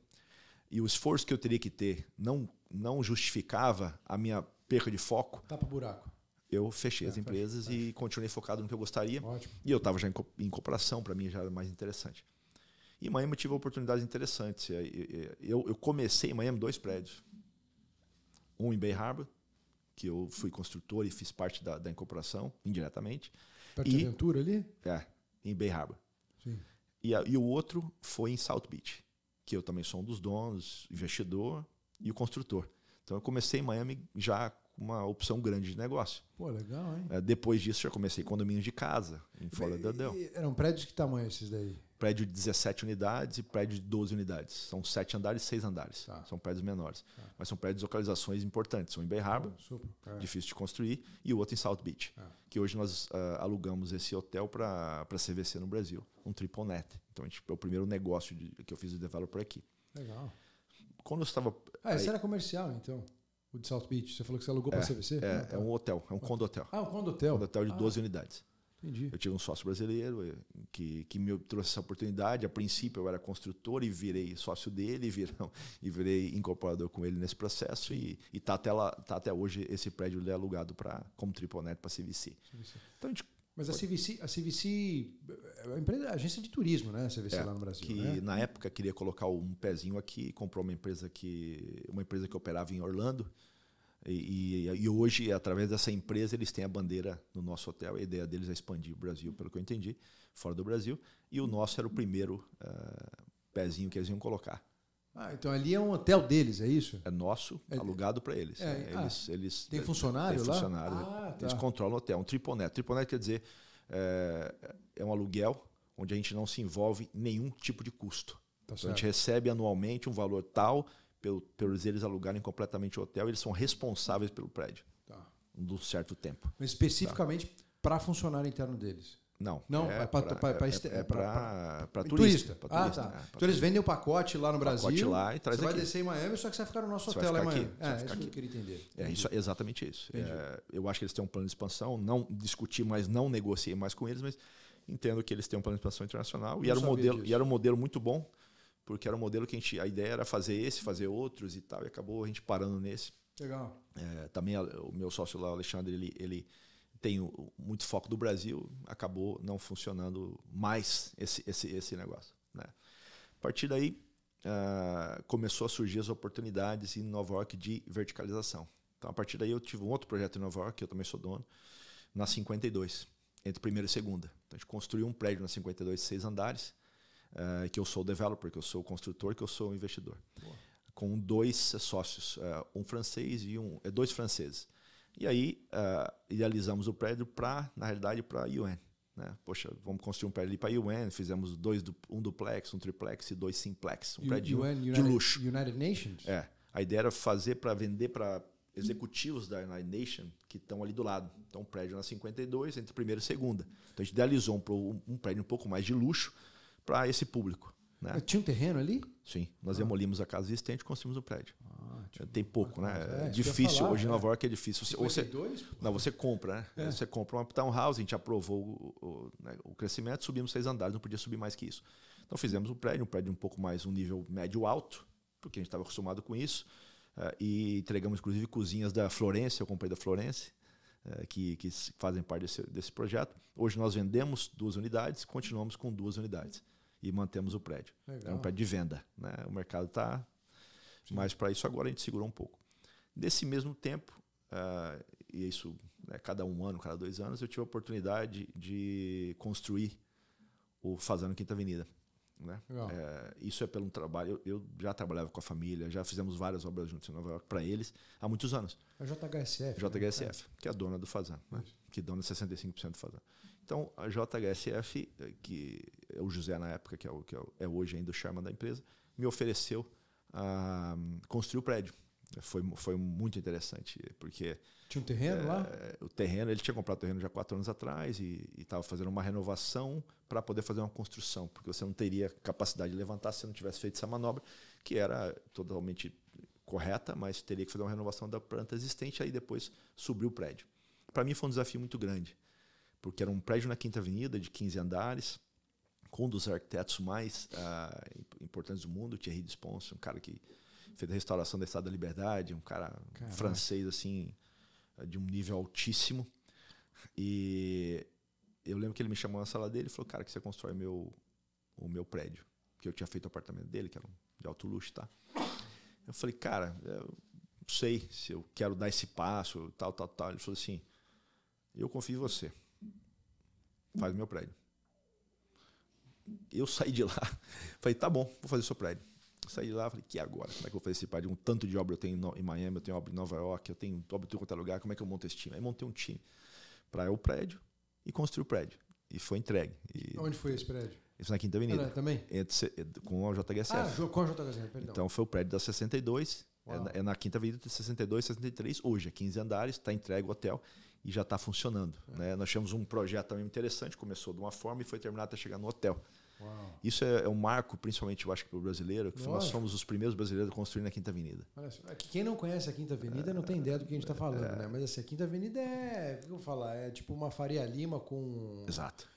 e o esforço que eu teria que ter não justificava a minha perca de foco, tapa buraco. Eu fechei as empresas e continuei focado no que eu gostaria. Ótimo. E eu estava já em incorporação, para mim já era mais interessante. E em Miami eu tive oportunidades interessantes. Eu comecei em Miami 2 prédios. Um em Bay Harbor, que eu fui construtor e fiz parte da incorporação, indiretamente. Perto de Aventura ali? Em Bay Harbor. Sim. E o outro foi em South Beach, que eu também sou um dos donos, investidor e o construtor. Então eu comecei em Miami já uma opção grande de negócio. Pô, legal, hein? Depois disso, já comecei condomínios de casa, em Fort Lauderdale. Eram prédios de que tamanho esses daí? Prédio de 17 unidades e prédio de 12 unidades. São 7 andares e 6 andares. Tá. São prédios menores. Tá. Mas são prédios de localizações importantes. Um em Bay Harbor, difícil de construir, e o outro em South Beach. Que hoje nós alugamos esse hotel para a CVC no Brasil, um triple net. Então, é o primeiro negócio que eu fiz de developer aqui. Legal. Quando eu estava... esse era comercial, então? O de South Beach. Você falou que você alugou para a CVC? É um hotel, é um condo-hotel. Um condo-hotel. Condo-hotel de 12 unidades. Entendi. Eu tive um sócio brasileiro que me trouxe essa oportunidade. A princípio, eu era construtor e virei sócio dele e virei incorporador com ele nesse processo. E está até hoje esse prédio é alugado como triple net para a CVC. Então, mas a CVC é uma empresa, agência de turismo, né? A CVC lá no Brasil. Que né? Na época queria colocar um pezinho aqui, comprou uma empresa que operava em Orlando. E hoje, através dessa empresa, eles têm a bandeira no nosso hotel. A ideia deles é expandir o Brasil, pelo que eu entendi, fora do Brasil. E o nosso era o primeiro pezinho que eles iam colocar. Então ali é um hotel deles, é isso? É nosso, alugado para eles. Eles tem funcionário tem lá? Funcionário, eles controlam o hotel. Um triponet. Triponet quer dizer é um aluguel onde a gente não se envolve em nenhum tipo de custo. Então, a gente recebe anualmente um valor tal pelos eles alugarem completamente o hotel. Eles são responsáveis pelo prédio um certo tempo. Mas especificamente para funcionário interno deles? Não, é para turista. Então eles vendem o pacote lá no Brasil, pacote lá e traz você aqui. vai descer em Miami, só que você vai ficar no nosso hotel lá em Miami. Isso que eu queria entender. Exatamente isso. Eu acho que eles têm um plano de expansão, não discuti mais, não negociei mais com eles, mas entendo que eles têm um plano de expansão internacional. E era um modelo muito bom, porque era um modelo que a ideia era fazer fazer outros e tal, e acabou a gente parando nesse. Legal. Também o meu sócio lá, o Alexandre, ele tem muito foco do Brasil, acabou não funcionando mais esse negócio. Né? A partir daí, começou a surgir as oportunidades em Nova York de verticalização. Então, a partir daí, eu tive um outro projeto em Nova York, que eu também sou dono, na 52, entre primeira e segunda. Então, a gente construiu um prédio na 52, 6 andares, que eu sou o developer, que eu sou o construtor, que eu sou o investidor. Boa. Com 2 sócios, um francês e 2 franceses. E aí, idealizamos o prédio na realidade, para a UN. Né? Poxa, vamos construir um prédio ali para a UN. Fizemos um duplex, um triplex e 2 simplex. Um prédio de luxo. United Nations? A ideia era fazer para vender para executivos da United Nations que estão ali do lado. Então, um prédio na 52, entre primeira e segunda. Então, a gente idealizou um prédio um pouco mais de luxo para esse público. Né? Tinha um terreno ali? Sim. Nós demolимos a casa existente e construímos o prédio. Tem pouco, né? É difícil. Hoje em Nova York é difícil. 52? Você compra, né? Você compra uma townhouse, a gente aprovou o crescimento, subimos 6 andares, não podia subir mais que isso. Então fizemos um prédio um pouco mais, um nível médio-alto, porque a gente estava acostumado com isso. E entregamos, inclusive, cozinhas da Florence, eu comprei da Florence, que fazem parte desse projeto. Hoje nós vendemos 2 unidades, continuamos com 2 unidades e mantemos o prédio. Legal. É um prédio de venda. Né? O mercado está... Mas para isso agora a gente segurou um pouco. Nesse mesmo tempo, e isso cada 1 ano, cada 2 anos, eu tive a oportunidade de construir o Fazano Quinta Avenida. Né? Isso é pelo trabalho. Eu já trabalhava com a família, já fizemos várias obras juntos em Nova York para eles há muitos anos. A JHSF. JHSF, que é a dona do Fazano, né? Que dona 65% do Fazano. Então, a JHSF, que é o José na época, que é hoje ainda o chairman da empresa, me ofereceu construir o prédio. Foi muito interessante, porque... Tinha um terreno lá? O terreno, ele tinha comprado o terreno já 4 anos atrás e estava fazendo uma renovação para poder fazer uma construção, porque você não teria capacidade de levantar se você não tivesse feito essa manobra, que era totalmente correta, mas teria que fazer uma renovação da planta existente, aí depois subir o prédio. Para mim foi um desafio muito grande, porque era um prédio na Quinta Avenida, de 15 andares, com um dos arquitetos mais importantes do mundo, Thierry Despons, um cara que fez a restauração da Estátua da Liberdade, um cara francês assim, de um nível altíssimo. E eu lembro que ele me chamou na sala dele e falou: cara, que você constrói o meu prédio, que eu tinha feito o apartamento dele, que era de alto luxo, tá? Eu falei: cara, eu não sei se eu quero dar esse passo, tal. Ele falou assim: eu confio em você, faz o meu prédio. Eu saí de lá, falei: tá bom, vou fazer o seu prédio. Saí de lá, falei: que agora? Como é que eu vou fazer esse prédio? Um tanto de obra eu tenho em Miami, eu tenho obra em Nova York, eu tenho obra em todo quanto é lugar, como é que eu monto esse time? Aí montei um time para o prédio e construí o prédio. E foi entregue. Onde foi esse prédio? Isso na Quinta Avenida. Também? Com a JHSF. Com a JHSF, perdão. Então foi o prédio da 62, na Quinta Avenida de 62, 63, hoje é 15 andares, está entregue o hotel e já está funcionando. Né? Nós tivemos um projeto também interessante, começou de uma forma e foi terminado até chegar no hotel. Uau. Isso é um marco, principalmente, eu acho que para o brasileiro, que nós somos os primeiros brasileiros a construir na Quinta Avenida. Olha só, quem não conhece a Quinta Avenida não tem ideia do que a gente está falando, né? Mas assim, a Quinta Avenida o que eu vou falar? É tipo uma Faria Lima com... Exato.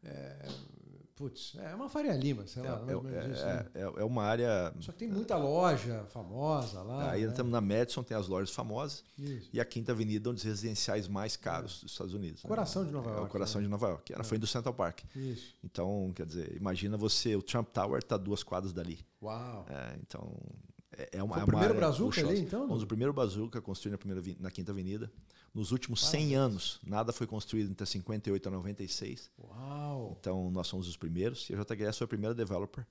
É uma Faria Lima, sei lá. É uma área... Só que tem muita loja famosa lá. Aí estamos na Madison, tem as lojas famosas. Isso. E a Quinta Avenida, um dos residenciais mais caros dos Estados Unidos. Coração de Nova York. É o coração de Nova York. Ela foi do Central Park. Isso. Então, quer dizer, imagina o Trump Tower está 2 quadras dali. Uau. Então, foi o primeiro Brazuca ali, então? Fomos o primeiro Brazuca construído na Quinta Avenida. Nos últimos 100 anos, nada foi construído entre 58 e 96. Uau! Então, nós somos os primeiros. E a JHS foi a primeira developer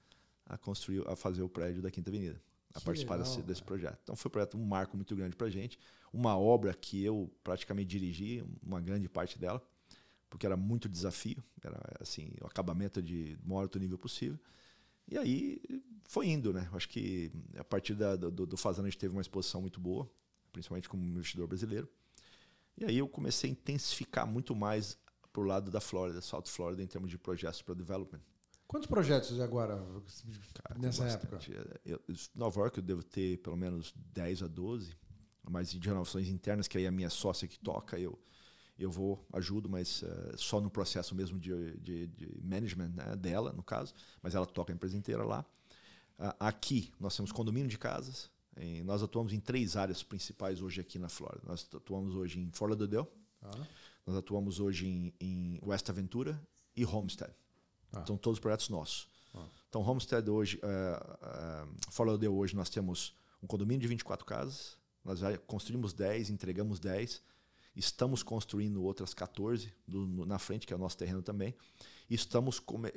a fazer o prédio da Quinta Avenida, a Que participar legal, desse projeto. Então foi um projeto, um marco muito grande para a gente, uma obra que eu praticamente dirigi, uma grande parte dela, porque era muito desafio, era assim, o acabamento de maior alto nível possível. E aí foi indo, né? Acho que a partir do Fazano a gente teve uma exposição muito boa, principalmente como investidor brasileiro. E aí eu comecei a intensificar muito mais pro lado da Flórida, South Florida, em termos de projetos para development. Quantos projetos agora Cara, nessa tem época? Nova York eu devo ter pelo menos 10 a 12, mas de renovações internas, que aí a minha sócia que toca, eu vou, ajudo, mas só no processo mesmo de management, né, dela, no caso, mas ela toca a empresa inteira lá. Aqui nós temos condomínio de casas, nós atuamos em 3 áreas principais hoje aqui na Flórida. Nós atuamos hoje em Fort Lauderdale, nós atuamos hoje em West Aventura e Homestead. São todos projetos nossos. Então, Homestead hoje, Fort Lauderdale hoje nós temos um condomínio de 24 casas, nós já construímos 10, entregamos 10, estamos construindo outras 14 na frente, que é o nosso terreno também. E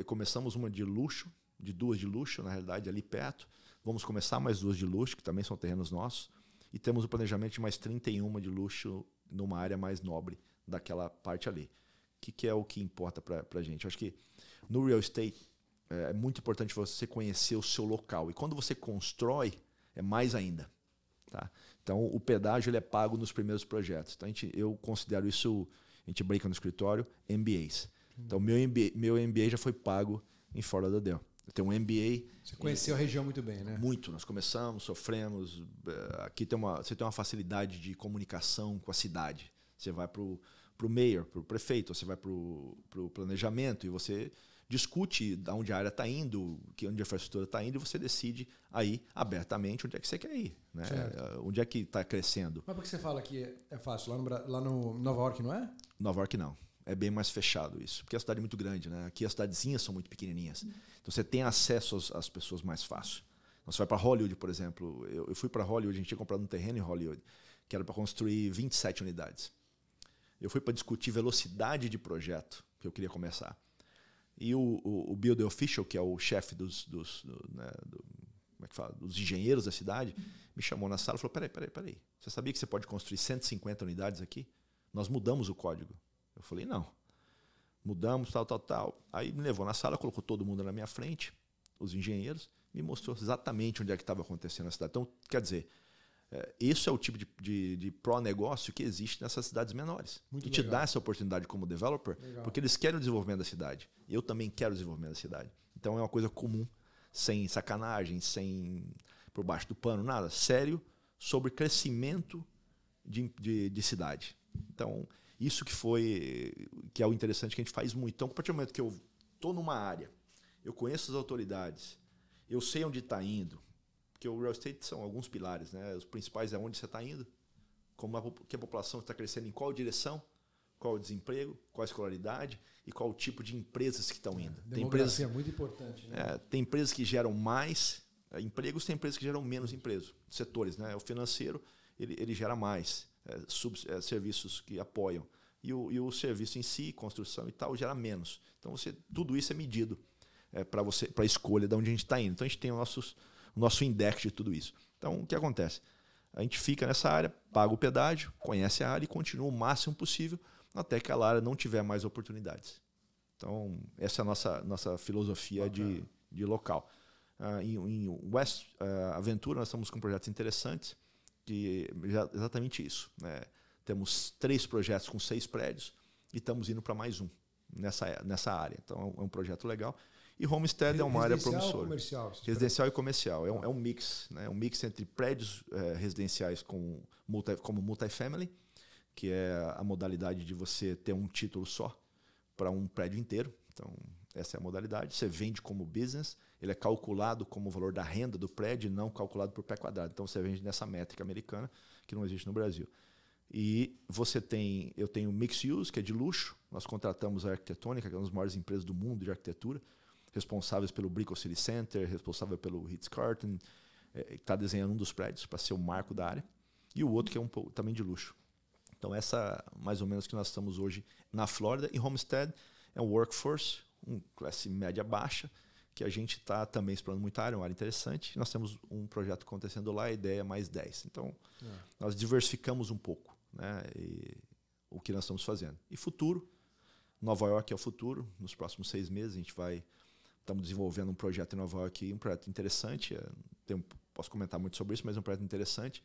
começamos uma de luxo, de 2 de luxo, na realidade, ali perto. Vamos começar mais 2 de luxo, que também são terrenos nossos. E temos o planejamento de mais 31 de luxo numa área mais nobre daquela parte ali. O que é o que importa para a gente? Eu acho que no real estate é muito importante você conhecer o seu local. E quando você constrói, é mais ainda. Tá? Então, o pedágio ele é pago nos primeiros projetos. Então, eu considero isso, a gente brinca no escritório, MBAs. Então, meu MBA já foi pago em Fort Lauderdale. Eu tenho um MBA... Você conheceu a região muito bem, né? Muito. Nós começamos, sofremos. Aqui você tem uma facilidade de comunicação com a cidade. Você vai para o mayor, para o prefeito, você vai para o planejamento e você discute de onde a área está indo, onde a infraestrutura está indo, e você decide aí abertamente onde é que você quer ir, né? Onde é que está crescendo. Mas por que você fala que é fácil? Lá no Nova York, não é? Nova York não. É bem mais fechado isso, porque a cidade é muito grande, né? Aqui as cidadezinhas são muito pequenininhas. Então você tem acesso às pessoas mais fácil. Então, você vai para Hollywood, por exemplo. Eu fui para Hollywood, a gente tinha comprado um terreno em Hollywood, que era para construir 27 unidades. Eu fui para discutir velocidade de projeto, que eu queria começar. E o builder official, que é o chefe dos engenheiros da cidade, me chamou na sala e falou, peraí. Você sabia que você pode construir 150 unidades aqui? Nós mudamos o código. Eu falei, não. Mudamos, tal. Aí me levou na sala, colocou todo mundo na minha frente, os engenheiros, me mostrou exatamente onde é que estava acontecendo na cidade. Então, quer dizer, isso é o tipo de pró-negócio que existe nessas cidades menores. Muito e te dá essa oportunidade como developer, porque eles querem o desenvolvimento da cidade. Eu também quero o desenvolvimento da cidade. Então é uma coisa comum, sem sacanagem, sem por baixo do pano, nada. Sério, sobre crescimento de cidade. Então, isso que é o interessante que a gente faz muito. Então, a partir do momento que eu estou numa área, eu conheço as autoridades, eu sei onde está indo, porque o real estate são alguns pilares, né? Os principais é onde você está indo, que a população está crescendo, em qual direção, qual o desemprego, qual a escolaridade e qual o tipo de empresas que estão indo. Demografia é muito importante, né? Tem empresas que geram mais empregos, tem empresas que geram menos empregos. Setores, né? O financeiro ele gera mais serviços que apoiam. E o serviço em si, construção e tal, gera menos. Então, tudo isso é medido para a escolha de onde a gente está indo. Então, a gente tem o nosso index de tudo isso. Então, o que acontece? A gente fica nessa área, paga o pedágio, conhece a área e continua o máximo possível até que a área não tiver mais oportunidades. Então, essa é a nossa filosofia de local. Em West Aventura, nós estamos com projetos interessantes, que é exatamente isso, né? Temos 3 projetos com 6 prédios e estamos indo para mais um nessa área. Então, é um projeto legal. E Homestead é uma área promissora. Residencial e comercial. É um mix, né? Um mix entre prédios residenciais como multifamily, que é a modalidade de você ter um título só para um prédio inteiro. Então, essa é a modalidade. Você vende como business, ele é calculado como o valor da renda do prédio, não calculado por pé quadrado. Então, você vende nessa métrica americana, que não existe no Brasil. E eu tenho Mixed Use, que é de luxo. Nós contratamos a Arquitetônica, que é uma das maiores empresas do mundo de arquitetura, responsáveis pelo Brickell City Center, responsável pelo Ritz-Carlton, que está desenhando um dos prédios para ser o marco da área. E o outro que é também de luxo. Então, essa mais ou menos que nós estamos hoje na Flórida. E Homestead é um workforce, classe média baixa, que a gente está também explorando muita área, uma área interessante. Nós temos um projeto acontecendo lá, a ideia é mais 10. Então, nós diversificamos um pouco, né, o que nós estamos fazendo. E futuro, Nova York é o futuro. Nos próximos 6 meses, estamos desenvolvendo um projeto em Nova York, um projeto interessante. Posso comentar muito sobre isso, mas é um projeto interessante.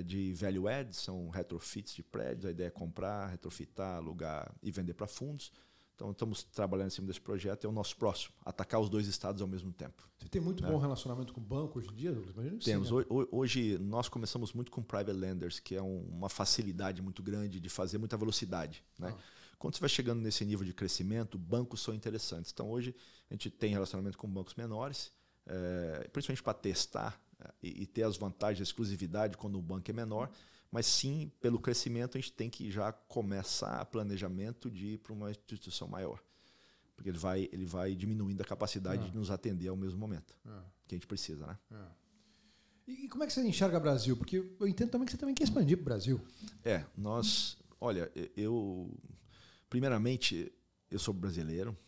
De value add, são retrofits de prédios. A ideia é comprar, retrofitar, alugar e vender para fundos. Então, estamos trabalhando em cima desse projeto. É o nosso próximo, atacar os 2 estados ao mesmo tempo. Você tem muito bom relacionamento com o banco hoje em dia, Douglas? Imagino que temos. Sim, né? Hoje, nós começamos muito com private lenders, que é uma facilidade muito grande de fazer muita velocidade, né? Quando você vai chegando nesse nível de crescimento, bancos são interessantes. Então, hoje, a gente tem relacionamento com bancos menores, principalmente para testar e ter as vantagens da exclusividade quando o banco é menor. Mas sim, pelo crescimento, a gente tem que já começar planejamento de ir para uma instituição maior. Porque ele vai diminuindo a capacidade de nos atender ao mesmo momento que a gente precisa, né? E como é que você enxerga o Brasil? Porque eu entendo também que você também quer expandir para o Brasil. Olha, primeiramente, eu sou brasileiro,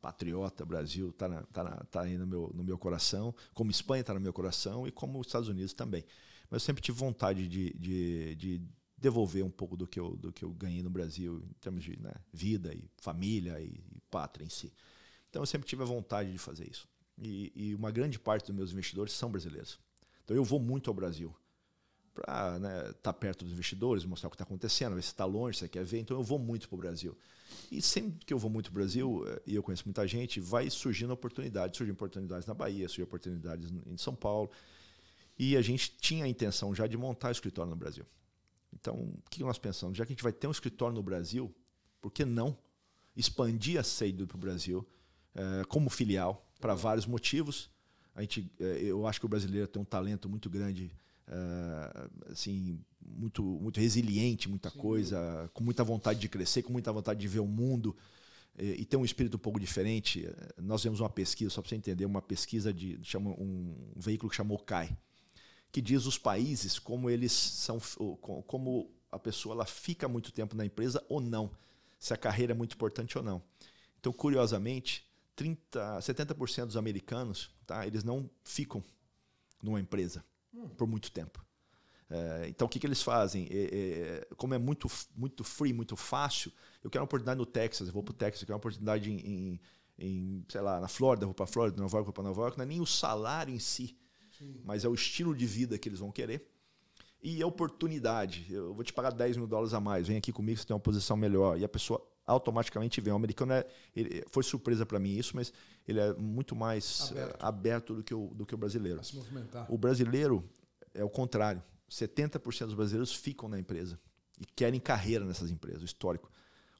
patriota, Brasil está aí no meu coração, como Espanha está no meu coração e como os Estados Unidos também. Mas eu sempre tive vontade de devolver um pouco do que eu ganhei no Brasil em termos de vida e família e pátria em si. Então eu sempre tive a vontade de fazer isso. E uma grande parte dos meus investidores são brasileiros. Então eu vou muito ao Brasil para estar perto dos investidores, mostrar o que está acontecendo, ver se está longe, se você quer ver. Então eu vou muito para o Brasil. E sempre que eu vou muito para o Brasil, e eu conheço muita gente, vai surgindo oportunidades. Surgem oportunidades na Bahia, surgem oportunidades em São Paulo. E a gente tinha a intenção já de montar o escritório no Brasil. Então, o que nós pensamos? Já que a gente vai ter um escritório no Brasil, por que não expandir a sede para o Brasil como filial, para vários motivos? Eu acho que o brasileiro tem um talento muito grande, assim, muito resiliente, muita coisa, com muita vontade de crescer, com muita vontade de ver o mundo e tem um espírito um pouco diferente. Nós vimos uma pesquisa, só para você entender, uma pesquisa um veículo que chamou CAI, que diz os países como eles são, como a pessoa ela fica muito tempo na empresa ou não, se a carreira é muito importante ou não. Então, curiosamente, 70% dos americanos, eles não ficam numa empresa por muito tempo. Então, o que eles fazem? Como é muito free, muito fácil, eu quero uma oportunidade no Texas, eu vou para o Texas, eu quero uma oportunidade sei lá, na Flórida, eu vou para a Flórida, Nova York, eu vou para Nova York, não é nem o salário em si, mas é o estilo de vida que eles vão querer. E a oportunidade. Eu vou te pagar $10 mil a mais, vem aqui comigo, você tem uma posição melhor. E a pessoa automaticamente vem. O americano foi surpresa para mim isso, mas ele é muito mais aberto do que o brasileiro. Pra se movimentar. O brasileiro é o contrário. 70% dos brasileiros ficam na empresa e querem carreira nessas empresas, o histórico.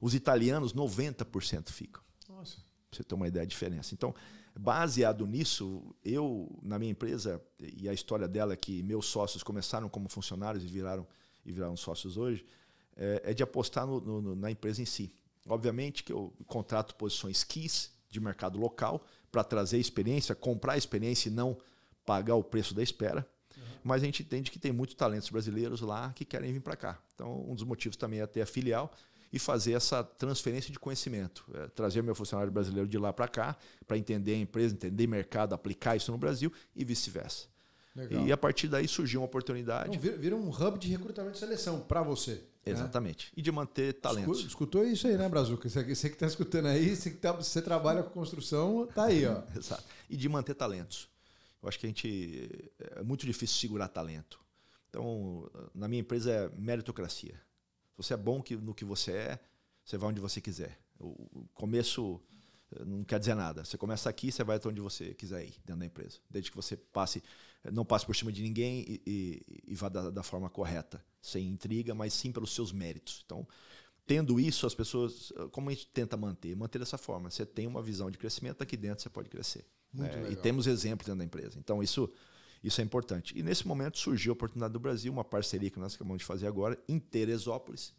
Os italianos, 90% ficam. Nossa. Pra você ter uma ideia da diferença. Então, baseado nisso, eu, na minha empresa, e a história dela é que meus sócios começaram como funcionários e viraram sócios hoje, é de apostar na empresa em si. Obviamente que eu contrato posições keys de mercado local para trazer experiência, comprar experiência e não pagar o preço da espera. Mas a gente entende que tem muitos talentos brasileiros lá que querem vir para cá. Então, um dos motivos também é ter a filial e fazer essa transferência de conhecimento. Trazer meu funcionário brasileiro de lá para cá, para entender a empresa, entender o mercado, aplicar isso no Brasil e vice-versa. E a partir daí surgiu uma oportunidade. Então, vira um hub de recrutamento e seleção para você. Exatamente. E de manter talentos. Escutou isso aí, né, Brazuca? Você que está escutando aí, você trabalha com construção, tá aí, ó. Exato. E de manter talentos. Eu acho que é muito difícil segurar talento. Então, na minha empresa é meritocracia. Se você é bom no que você vai onde você quiser. O começo não quer dizer nada. Você começa aqui, você vai até onde você quiser ir dentro da empresa. Desde que você não passe por cima de ninguém e vá da forma correta. Sem intriga, mas sim pelos seus méritos. Então, tendo isso, as pessoas... Como a gente tenta manter? Manter dessa forma. Você tem uma visão de crescimento, aqui dentro você pode crescer. E temos exemplos dentro da empresa. Então, isso é importante. E nesse momento surgiu a oportunidade do Brasil, uma parceria que nós acabamos de fazer agora, em Teresópolis,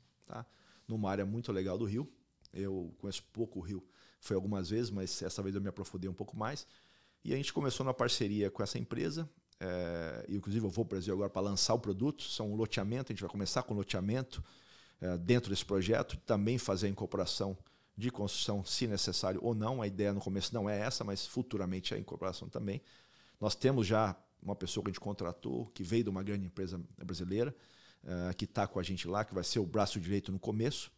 numa área muito legal do Rio. Eu conheço pouco o Rio, foi algumas vezes, mas essa vez eu me aprofundei um pouco mais. E a gente começou na parceria com essa empresa. E inclusive eu vou para o Brasil agora para lançar o produto. São um loteamento, a gente vai começar com loteamento dentro desse projeto, também fazer a incorporação de construção, se necessário ou não. A ideia no começo não é essa, mas futuramente é a incorporação também. Nós temos já uma pessoa que a gente contratou, que veio de uma grande empresa brasileira, que está com a gente lá, que vai ser o braço direito no começo.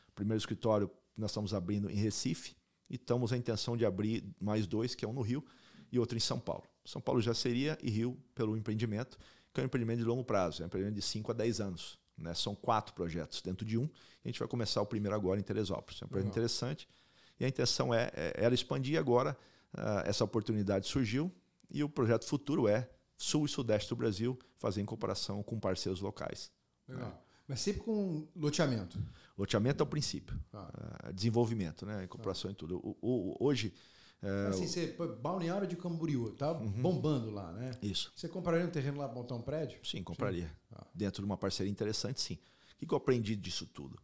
O primeiro escritório nós estamos abrindo em Recife e estamos a intenção de abrir mais 2, que é um no Rio e outro em São Paulo. São Paulo já seria e Rio pelo empreendimento, que é um empreendimento de longo prazo, é um empreendimento de 5 a 10 anos. Né? São 4 projetos dentro de um. A gente vai começar o primeiro agora em Teresópolis. É um projeto interessante. E a intenção era expandir. Agora essa oportunidade surgiu e o projeto futuro é Sul e Sudeste do Brasil, fazer em cooperação com parceiros locais. Legal. Né? Mas sempre com loteamento. Loteamento é o princípio. Desenvolvimento, né? Incorporação em tudo. Hoje... assim, você, Balneário de Camboriú, tá bombando lá, né? Isso. Você compraria um terreno lá para montar um prédio? Sim, compraria. Sim. Dentro de uma parceria interessante, sim. O que eu aprendi disso tudo?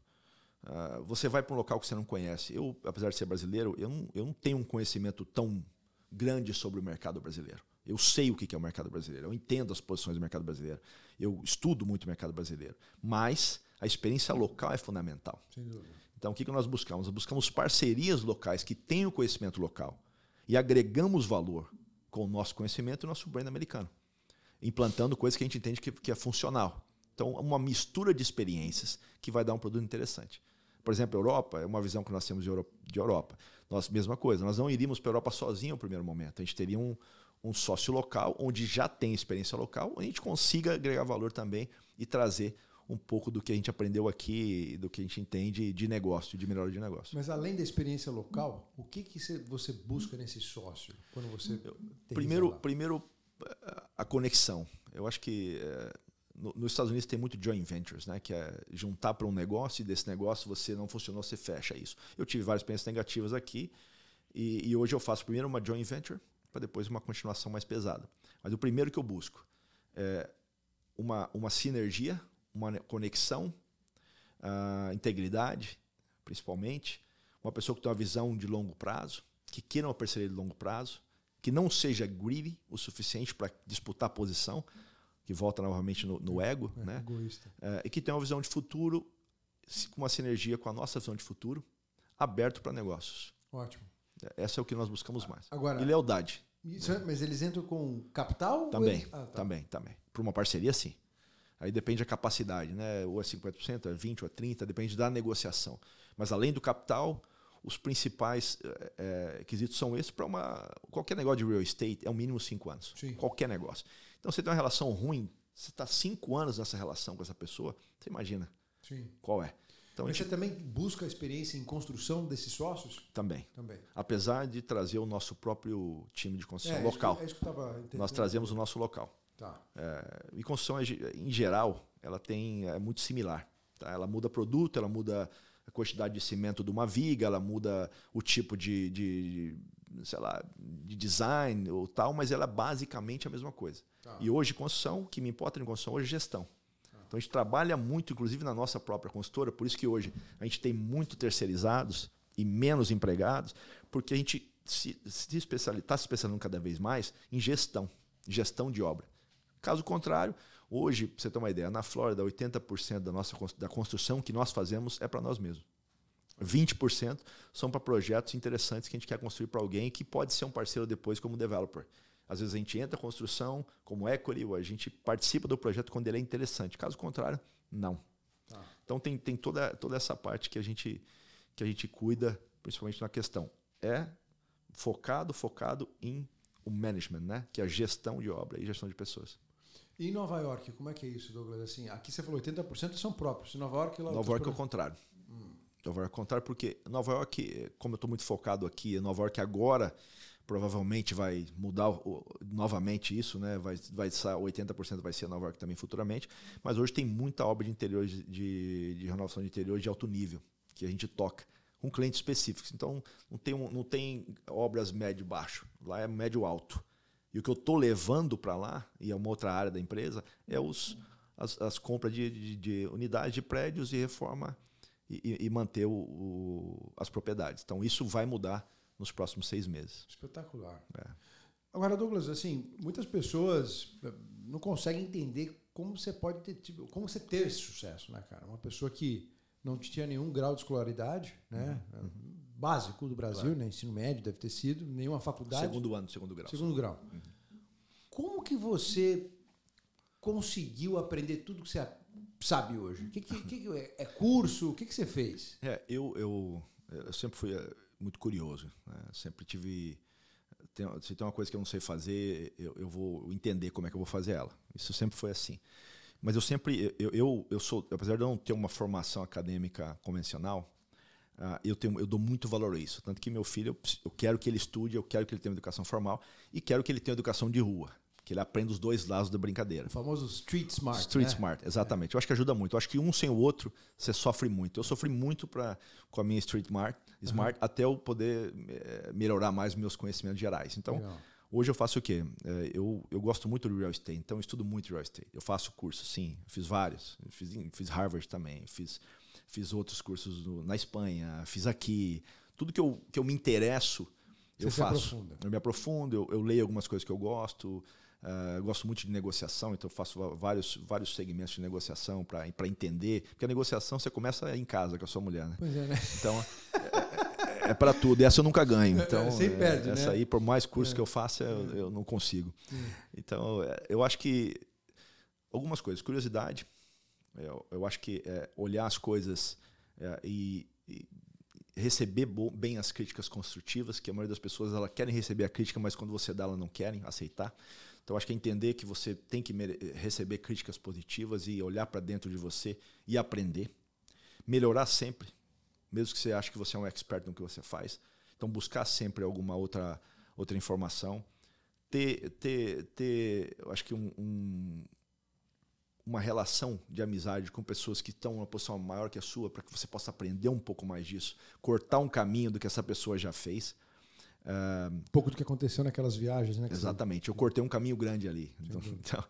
Você vai para um local que você não conhece. Eu, apesar de ser brasileiro, eu não tenho um conhecimento tão grande sobre o mercado brasileiro. Eu sei o que é o mercado brasileiro. Eu entendo as posições do mercado brasileiro. Eu estudo muito o mercado brasileiro. Mas a experiência local é fundamental. Sem dúvida. Então, o que nós buscamos? Nós buscamos parcerias locais que tenham conhecimento local e agregamos valor com o nosso conhecimento e o nosso brand americano, implantando coisas que a gente entende que é funcional. Então, uma mistura de experiências que vai dar um produto interessante. Por exemplo, a Europa é uma visão que nós temos de Europa. Mesma coisa, nós não iríamos para a Europa sozinho no primeiro momento. A gente teria um sócio local, onde já tem experiência local, onde a gente consiga agregar valor também e trazer um pouco do que a gente aprendeu aqui, do que a gente entende de negócio, de melhora de negócio. Mas além da experiência local, o que você busca nesse sócio? Quando você primeiro, a conexão. Eu acho que nos Estados Unidos tem muito joint ventures, né? Que é juntar para um negócio e desse negócio você não funcionou, você fecha isso. Eu tive várias experiências negativas aqui e hoje eu faço primeiro uma joint venture para depois uma continuação mais pesada. Mas o primeiro que eu busco é uma sinergia, uma conexão, integridade, principalmente, uma pessoa que tem uma visão de longo prazo, que queira uma parceria de longo prazo, que não seja greedy o suficiente para disputar a posição, que volta novamente no ego, né? Egoísta. E que tenha uma visão de futuro, com uma sinergia com a nossa visão de futuro, aberto para negócios. Ótimo. Essa é o que nós buscamos mais. Agora, e lealdade. Mas eles entram com capital? Também, também. Para uma parceria, sim. Aí depende da capacidade, né? Ou é 50%, é 20%, ou é 30%, depende da negociação. Mas além do capital, os principais requisitos são esses para qualquer negócio de real estate, é o mínimo 5 anos. Sim. Qualquer negócio. Então você tem uma relação ruim, você está 5 anos nessa relação com essa pessoa, você imagina. Sim. Qual é? Então, mas você também busca a experiência em construção desses sócios? Também. Apesar de trazer o nosso próprio time de construção local. Isso que eu estava entendendo. Nós trazemos o nosso local. Tá. E construção, em geral, ela é muito similar. Tá? Ela muda produto, ela muda a quantidade de cimento de uma viga, ela muda o tipo de design ou tal, mas ela é basicamente a mesma coisa. Tá. E hoje, construção, o que me importa em construção hoje é gestão. Então a gente trabalha muito, inclusive na nossa própria consultora, por isso que hoje a gente tem muito terceirizados e menos empregados, porque a gente está se especializando cada vez mais em gestão de obra. Caso contrário, hoje, para você ter uma ideia, na Flórida, 80% da construção que nós fazemos é para nós mesmos. 20% são para projetos interessantes que a gente quer construir para alguém que pode ser um parceiro depois como developer. Às vezes a gente entra na construção como equity, ou a gente participa do projeto quando ele é interessante. Caso contrário, não. Tá. Então tem toda essa parte que a gente cuida, principalmente na questão. É focado em o management, né? Que é a gestão de obra e gestão de pessoas. E em Nova York, como é que é isso, Douglas? Assim, aqui você falou 80% são próprios. Em Nova York... Nova York é o contrário. Nova York é o contrário porque Nova York, como eu estou muito focado aqui, Nova York agora provavelmente vai mudar novamente isso, né? Vai 80% vai ser Nova York também futuramente, mas hoje tem muita obra de interior de renovação de interior de alto nível que a gente toca com clientes específicos. Então não tem obras médio e baixo, lá é médio alto. E o que eu estou levando para lá, e é uma outra área da empresa, é as compras de unidades de prédios e reforma e manter as propriedades. Então isso vai mudar nos próximos 6 meses. Espetacular. Agora, Douglas, assim, muitas pessoas não conseguem entender como você pode como você ter esse sucesso, né, cara? Uma pessoa que não tinha nenhum grau de escolaridade, né? básico do Brasil, né? Ensino médio deve ter sido, nenhuma faculdade. Segundo ano, segundo grau. Segundo grau. Como que você conseguiu aprender tudo que você sabe hoje? O que é curso? O que você fez? Eu sempre fui muito curioso. Né? Sempre tive... Se tem uma coisa que eu não sei fazer, eu vou entender como é que eu vou fazer ela. Isso sempre foi assim. Mas eu sempre... Eu sou... Apesar de eu não ter uma formação acadêmica convencional, eu dou muito valor a isso. Tanto que meu filho, eu quero que ele estude, eu quero que ele tenha uma educação formal e quero que ele tenha uma educação de rua. Que ele aprenda os dois lados da brincadeira. O famoso street smart. Street smart, exatamente. Eu acho que ajuda muito. Eu acho que um sem o outro, você sofre muito. Eu sofri muito com a minha street smart até eu poder melhorar mais os meus conhecimentos gerais. Então, hoje eu faço o quê? Eu gosto muito do real estate, então eu estudo muito real estate. Eu faço cursos, sim. Eu fiz vários. Fiz Harvard também. Fiz outros cursos na Espanha. Fiz aqui. Tudo que eu me interesso, eu faço. Eu me aprofundo, eu leio algumas coisas que eu gosto. Eu gosto muito de negociação, então eu faço vários segmentos de negociação para entender. Porque a negociação você começa em casa com a sua mulher, né? Pois é, né? Então, é para tudo. E essa eu nunca ganho. Então, você perde, essa né? aí, por mais curso que eu faça, eu não consigo. Então, eu acho que algumas coisas. Curiosidade. Eu acho que olhar as coisas e receber bem as críticas construtivas, que a maioria das pessoas ela querem receber a crítica, mas quando você dá, elas não querem aceitar. Então, acho que é entender que você tem que receber críticas positivas e olhar para dentro de você e aprender. Melhorar sempre, mesmo que você ache que você é um expert no que você faz. Então, buscar sempre alguma outra informação. Eu acho que uma relação de amizade com pessoas que estão em uma posição maior que a sua, para que você possa aprender um pouco mais disso. Cortar um caminho do que essa pessoa já fez. Um pouco do que aconteceu naquelas viagens, né? Exatamente. Eu cortei um caminho grande ali. Então,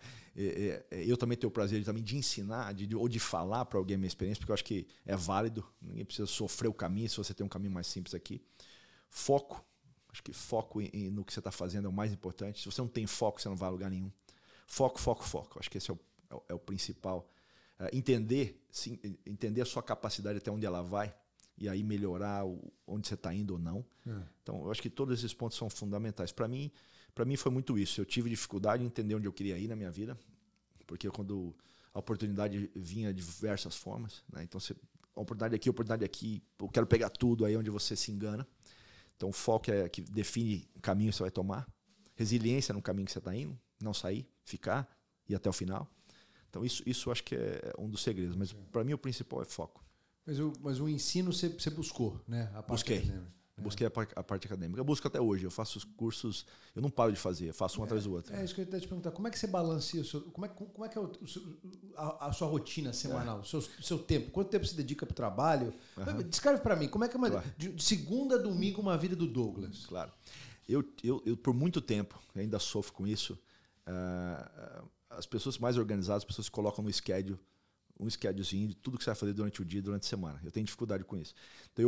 eu também tenho o prazer de ensinar ou de falar para alguém a minha experiência, porque eu acho que é válido. Ninguém precisa sofrer o caminho se você tem um caminho mais simples aqui. Foco. Acho que foco no que você está fazendo é o mais importante. Se você não tem foco, você não vai a lugar nenhum. Foco. Acho que esse é o principal. Entender a sua capacidade até onde ela vai. E aí melhorar onde você está indo ou não. Então, eu acho que todos esses pontos são fundamentais. Para mim foi muito isso. Eu tive dificuldade em entender onde eu queria ir na minha vida, porque quando a oportunidade vinha de diversas formas, né? Então, oportunidade aqui, eu quero pegar tudo, aí onde você se engana. Então, o foco é que define o caminho que você vai tomar. Resiliência no caminho que você está indo, não sair, ficar, ir até o final. Então, isso eu acho que é um dos segredos. Mas, para mim, o principal é foco. Mas o ensino você buscou, né? A parte acadêmica. Busquei a parte acadêmica. Eu busco até hoje. Eu faço os cursos, eu não paro de fazer, eu faço um atrás do outro. É isso que eu ia te perguntar. Como é que você balanceia como é que é a sua rotina semanal, o seu tempo? Quanto tempo você dedica para o trabalho? Descreve para mim, como é que é de segunda a domingo uma vida do Douglas? Claro. Eu por muito tempo, ainda sofro com isso, as pessoas mais organizadas, as pessoas que colocam no schedule, um schedulezinho de tudo que você vai fazer durante o dia, durante a semana. Eu tenho dificuldade com isso. Então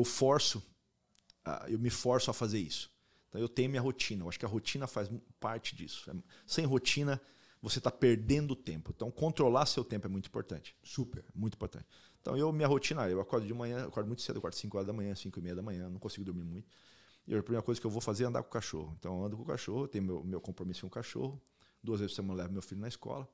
eu me forço a fazer isso. Então eu tenho minha rotina. Eu acho que a rotina faz parte disso. Sem rotina, você está perdendo tempo. Então controlar seu tempo é muito importante. Super. Muito importante. Então minha rotina, eu acordo de manhã, eu acordo muito cedo, eu acordo 5 horas da manhã, 5:30 da manhã, não consigo dormir muito. E a primeira coisa que eu vou fazer é andar com o cachorro. Então eu ando com o cachorro, tenho meu compromisso com o cachorro. 2 vezes por semana eu levo meu filho na escola.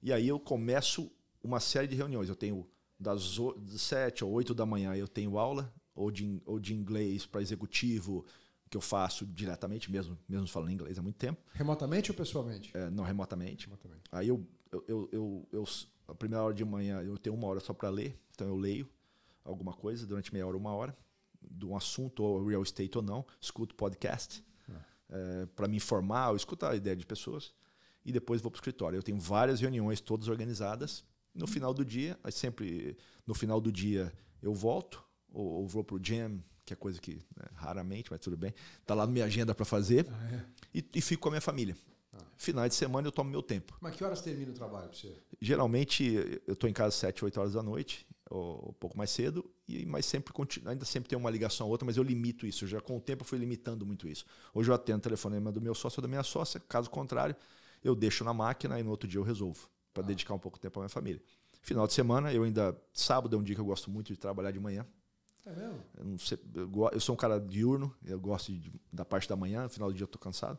E aí eu começo uma série de reuniões. Eu tenho das 7 ou 8 da manhã eu tenho aula, ou de inglês para executivo, que eu faço diretamente, mesmo falando inglês há muito tempo. Remotamente ou pessoalmente? Não, remotamente. Aí a primeira hora de manhã eu tenho 1 hora só para ler, então eu leio alguma coisa durante meia hora, 1 hora, de um assunto, ou real estate ou não, escuto podcast, para me informar, ou escutar a ideia de pessoas, e depois vou para o escritório. Eu tenho várias reuniões, todas organizadas. No final do dia, eu volto, ou vou para o gym, que é coisa que raramente, mas tudo bem, está lá na minha agenda para fazer, e fico com a minha família. Finais de semana eu tomo meu tempo. Mas que horas termina o trabalho para você? Geralmente eu estou em casa às 7, 8 horas da noite, ou um pouco mais cedo, mas ainda sempre tem uma ligação ou outra, mas eu limito isso. Já com o tempo eu fui limitando muito isso. Hoje eu atendo o telefonema do meu sócio ou da minha sócia, caso contrário, eu deixo na máquina e no outro dia eu resolvo, para dedicar um pouco de tempo à minha família. Final de semana, sábado é um dia que eu gosto muito de trabalhar de manhã. É mesmo? Eu, não sei, eu sou um cara diurno, eu gosto da parte da manhã, no final do dia eu estou cansado.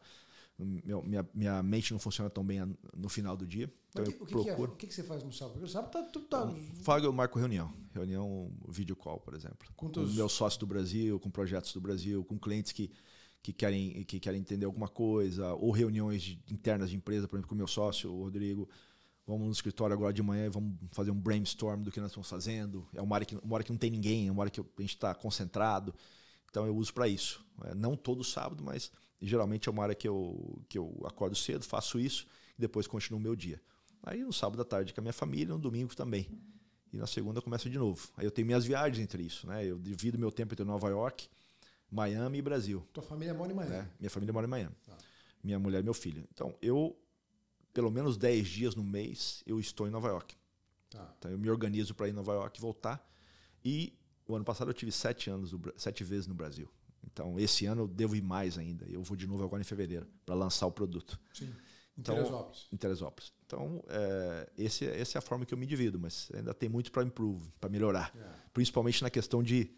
Minha mente não funciona tão bem no final do dia. Então o que você faz no sábado? Porque o sábado tudo tá... Eu marco reunião video call, por exemplo. Com meus sócios do Brasil, com projetos do Brasil, com clientes que querem entender alguma coisa, ou reuniões internas de empresa, por exemplo, com o meu sócio, o Rodrigo. Vamos no escritório agora de manhã e vamos fazer um brainstorm do que nós estamos fazendo. É uma hora que não tem ninguém, é uma hora que a gente está concentrado. Então eu uso para isso. Não todo sábado, mas geralmente é uma hora que eu acordo cedo, faço isso e depois continuo o meu dia. Aí no sábado à tarde com a minha família, no domingo também. E na segunda eu começo de novo. Aí eu tenho minhas viagens entre isso, né? Eu divido meu tempo entre Nova York, Miami e Brasil. Tua família mora em Miami? Minha família mora em Miami. Minha mulher e meu filho. Então pelo menos 10 dias no mês, eu estou em Nova York. Então eu me organizo para ir em Nova York e voltar. E o ano passado eu tive 7 vezes no Brasil. Então, esse ano eu devo ir mais ainda. Eu vou de novo agora em fevereiro para lançar o produto. Sim. Então, Teresópolis. Em Teresópolis. Então, essa é a forma que eu me divido, mas ainda tem muito para improve, para melhorar. Principalmente na questão de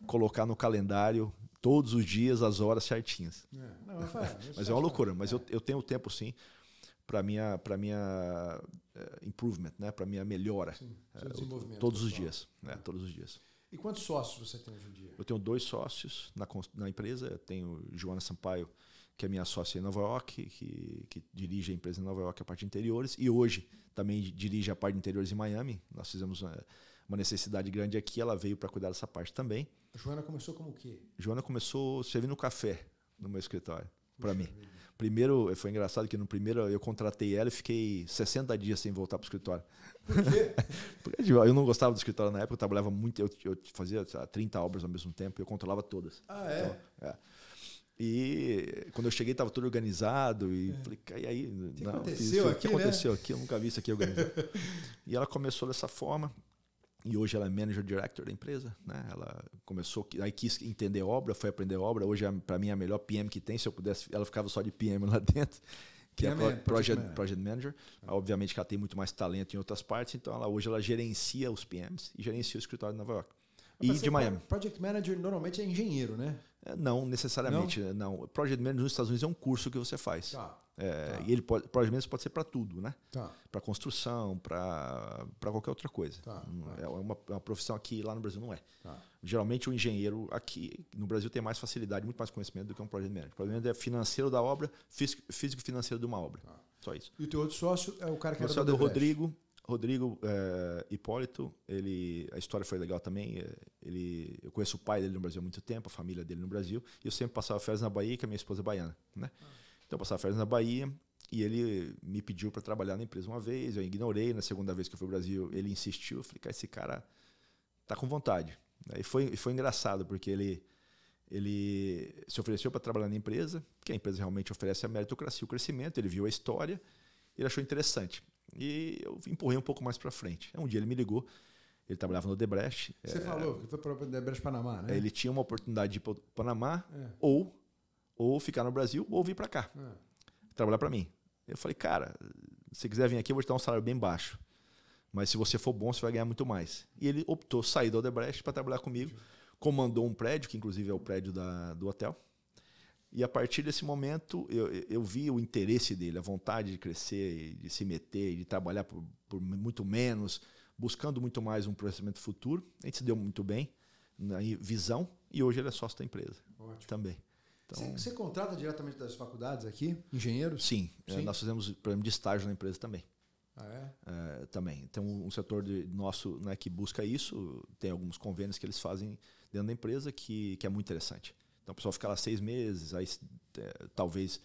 colocar no calendário todos os dias, as horas certinhas. Mas é uma loucura. Mas eu tenho tempo, sim, para minha improvement, né? Para minha melhora. Sim, desenvolvimento. Todos os dias. Todos os dias. E quantos sócios você tem hoje em dia? Eu tenho 2 sócios na empresa. Eu tenho Joana Sampaio, que é minha sócia em Nova York, que dirige a empresa em Nova York, a parte de interiores. E hoje também dirige a parte de interiores em Miami. Nós fizemos uma necessidade grande aqui. Ela veio para cuidar dessa parte também. A Joana começou como o quê? Joana começou servindo café no meu escritório, para mim. Primeiro, foi engraçado que no primeiro eu contratei ela e fiquei 60 dias sem voltar para o escritório. Por quê? Porque eu não gostava do escritório na época, eu trabalhava muito, eu fazia 30 obras ao mesmo tempo e eu controlava todas. Então, e quando eu cheguei estava tudo organizado e falei, e aí? O que aconteceu aqui? Eu nunca vi isso aqui organizado. E ela começou dessa forma. E hoje ela é Manager Director da empresa, né? Ela começou, aí quis entender obra, foi aprender obra. Hoje, para mim, é a melhor PM que tem. Se eu pudesse, ela ficava só de PM lá dentro, que é Project Manager. Obviamente que ela tem muito mais talento em outras partes, então hoje ela gerencia os PMs e gerencia o escritório de Nova York. E de Miami. Project Manager normalmente é engenheiro, né? Não necessariamente. Não. Project Manager nos Estados Unidos é um curso que você faz. E Project Manager pode ser para tudo, né? Para construção, para qualquer outra coisa. É uma profissão aqui, lá no Brasil não é. Geralmente o engenheiro aqui no Brasil tem mais facilidade, muito mais conhecimento do que um Project Manager. O Project Manager é financeiro da obra, físico-financeiro de uma obra. Só isso. E o teu outro sócio é o cara que era do Rodrigo Hipólito. A história foi legal também. Eu conheço o pai dele no Brasil há muito tempo, a família dele no Brasil. E eu sempre passava férias na Bahia, que a minha esposa é baiana, né? Então eu passava férias na Bahia e ele me pediu para trabalhar na empresa uma vez. Eu ignorei. Na segunda vez que eu fui ao Brasil, ele insistiu. Eu falei, cara, esse cara tá com vontade. E foi engraçado, porque ele se ofereceu para trabalhar na empresa, que a empresa realmente oferece a meritocracia, o crescimento. Ele viu a história, ele achou interessante. E eu empurrei um pouco mais para frente. Um dia ele me ligou, ele trabalhava no Odebrecht. Você falou que foi para o Odebrecht Panamá, né? Ele tinha uma oportunidade de ir para o Panamá, ou ficar no Brasil, ou vir para cá, trabalhar para mim. Eu falei, cara, se quiser vir aqui, eu vou te dar um salário bem baixo. Mas se você for bom, você vai ganhar muito mais. E ele optou sair do Odebrecht para trabalhar comigo, comandou um prédio, que inclusive é o prédio do hotel. E a partir desse momento, eu vi o interesse dele, a vontade de crescer, de se meter, de trabalhar por muito menos, buscando muito mais um crescimento futuro. A gente se deu muito bem na visão e hoje ele é sócio da empresa. Ótimo. Também. Então, você contrata diretamente das faculdades aqui, engenheiros? Sim. Nós fazemos programa de estágio na empresa também. Também. Tem um setor nosso, né, que busca isso, tem alguns convênios que eles fazem dentro da empresa que é muito interessante. Então o pessoal fica lá 6 meses, aí talvez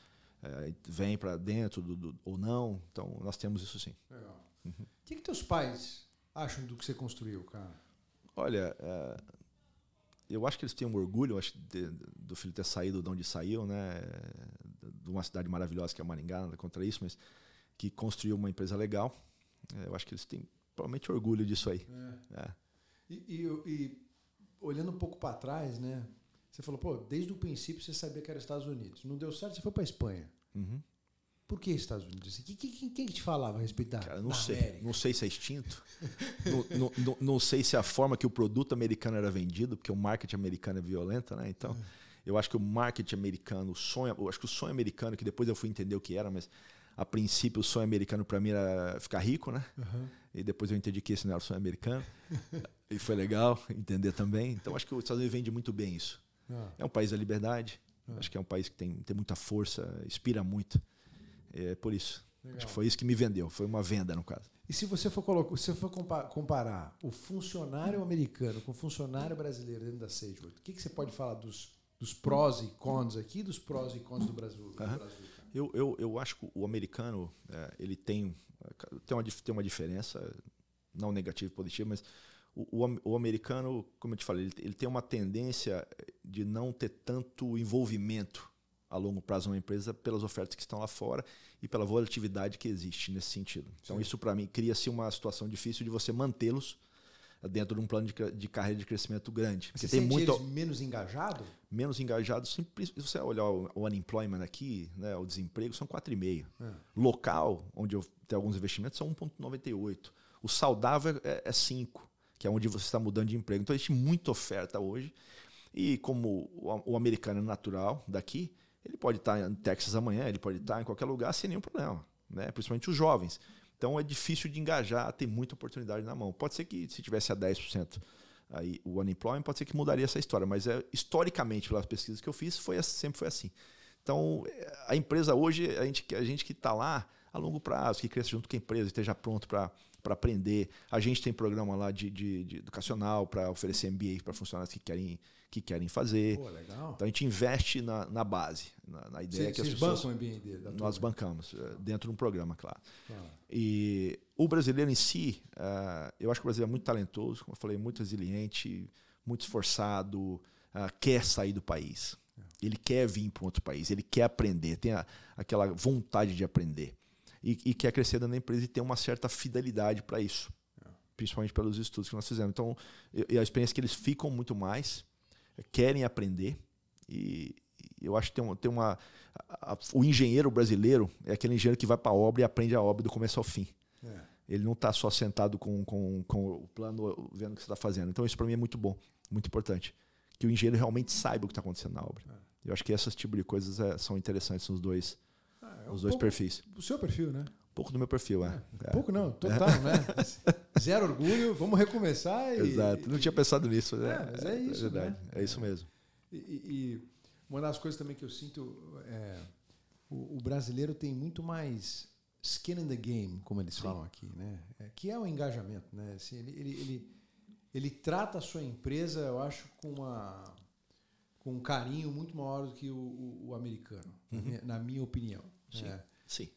vem para dentro ou não. Então nós temos isso sim. Legal. O que teus pais acham do que você construiu, cara? Olha, eu acho que eles têm um orgulho do filho ter saído de onde saiu, né? De uma cidade maravilhosa que é Maringá, nada contra isso, mas que construiu uma empresa legal. Eu acho que eles têm provavelmente orgulho disso aí. E olhando um pouco para trás, né? Você falou, desde o princípio você sabia que era Estados Unidos. Não deu certo, você foi para a Espanha. Por que Estados Unidos? Quem que te falava a respeito da Cara, não da sei. América? Não sei se é extinto. Não sei se é a forma que o produto americano era vendido, porque o marketing americano é violento, né? Então, eu acho que o marketing americano, eu acho que o sonho americano, que depois eu fui entender o que era, mas a princípio o sonho americano para mim era ficar rico, né? E depois eu entendi que esse não era o sonho americano. E foi legal entender também. Então, acho que os Estados Unidos vende muito bem isso. É um país da liberdade. Acho que é um país que tem muita força, inspira muito. É por isso. Legal. Acho que foi isso que me vendeu. Foi uma venda, no caso. E se você for comparar o funcionário americano com o funcionário brasileiro dentro da Sageworth, o que você pode falar dos prós e cons aqui e dos prós e cons do Brasil? Eu acho que o americano ele tem uma diferença, não negativa e positiva, mas o americano, como eu te falei, ele tem uma tendência de não ter tanto envolvimento a longo prazo numa empresa pelas ofertas que estão lá fora e pela volatilidade que existe nesse sentido. Então, isso para mim cria-se uma situação difícil de você mantê-los dentro de um plano de carreira de crescimento grande. Você tem muito eles menos engajado? Menos engajados. Se você olhar o unemployment aqui, né, o desemprego, são 4,5. Local, onde eu tenho alguns investimentos, são 1,98. O saudável é 5, que é onde você está mudando de emprego. Então, existe muita oferta hoje. E como o americano é natural daqui, ele pode estar em Texas amanhã, ele pode estar em qualquer lugar sem nenhum problema, né? Principalmente os jovens. Então é difícil de engajar, tem muita oportunidade na mão. Pode ser que se tivesse a 10% aí, o unemployment, pode ser que mudaria essa história, mas historicamente, pelas pesquisas que eu fiz, sempre foi assim. Então a empresa hoje, a gente que está lá a longo prazo, que cresça junto com a empresa, esteja pronto para aprender. A gente tem programa lá de educacional para oferecer MBA para funcionários que querem fazer. Pô, legal. Então a gente investe na base, na ideia que as pessoas... Vocês bancam o MBA dele? Nós bancamos, dentro de um programa, claro. E o brasileiro em si, eu acho que o brasileiro é muito talentoso, como eu falei, muito resiliente, muito esforçado, quer sair do país. Ele quer vir para um outro país, ele quer aprender, tem aquela vontade de aprender. E quer crescer dentro da empresa e tem uma certa fidelidade para isso. Principalmente pelos estudos que nós fizemos. Então, a experiência é que eles ficam muito mais, querem aprender. E eu acho que tem uma... O engenheiro brasileiro é aquele engenheiro que vai para a obra e aprende a obra do começo ao fim. Ele não está só sentado com o plano, vendo o que você está fazendo. Então, isso para mim é muito bom, muito importante. Que o engenheiro realmente saiba o que está acontecendo na obra. Eu acho que esses tipos de coisas são interessantes nos dois perfis. O seu perfil, né? Um pouco do meu perfil, Pouco não, total, né? Zero orgulho, vamos recomeçar. Exato, não tinha pensado nisso. Mas é isso, verdade, né? É isso mesmo. E uma das coisas também que eu sinto o brasileiro tem muito mais skin in the game, como eles falam aqui, né? Que é o engajamento, né? Assim, ele trata a sua empresa, eu acho, com um carinho muito maior do que o americano, na minha opinião. Sim.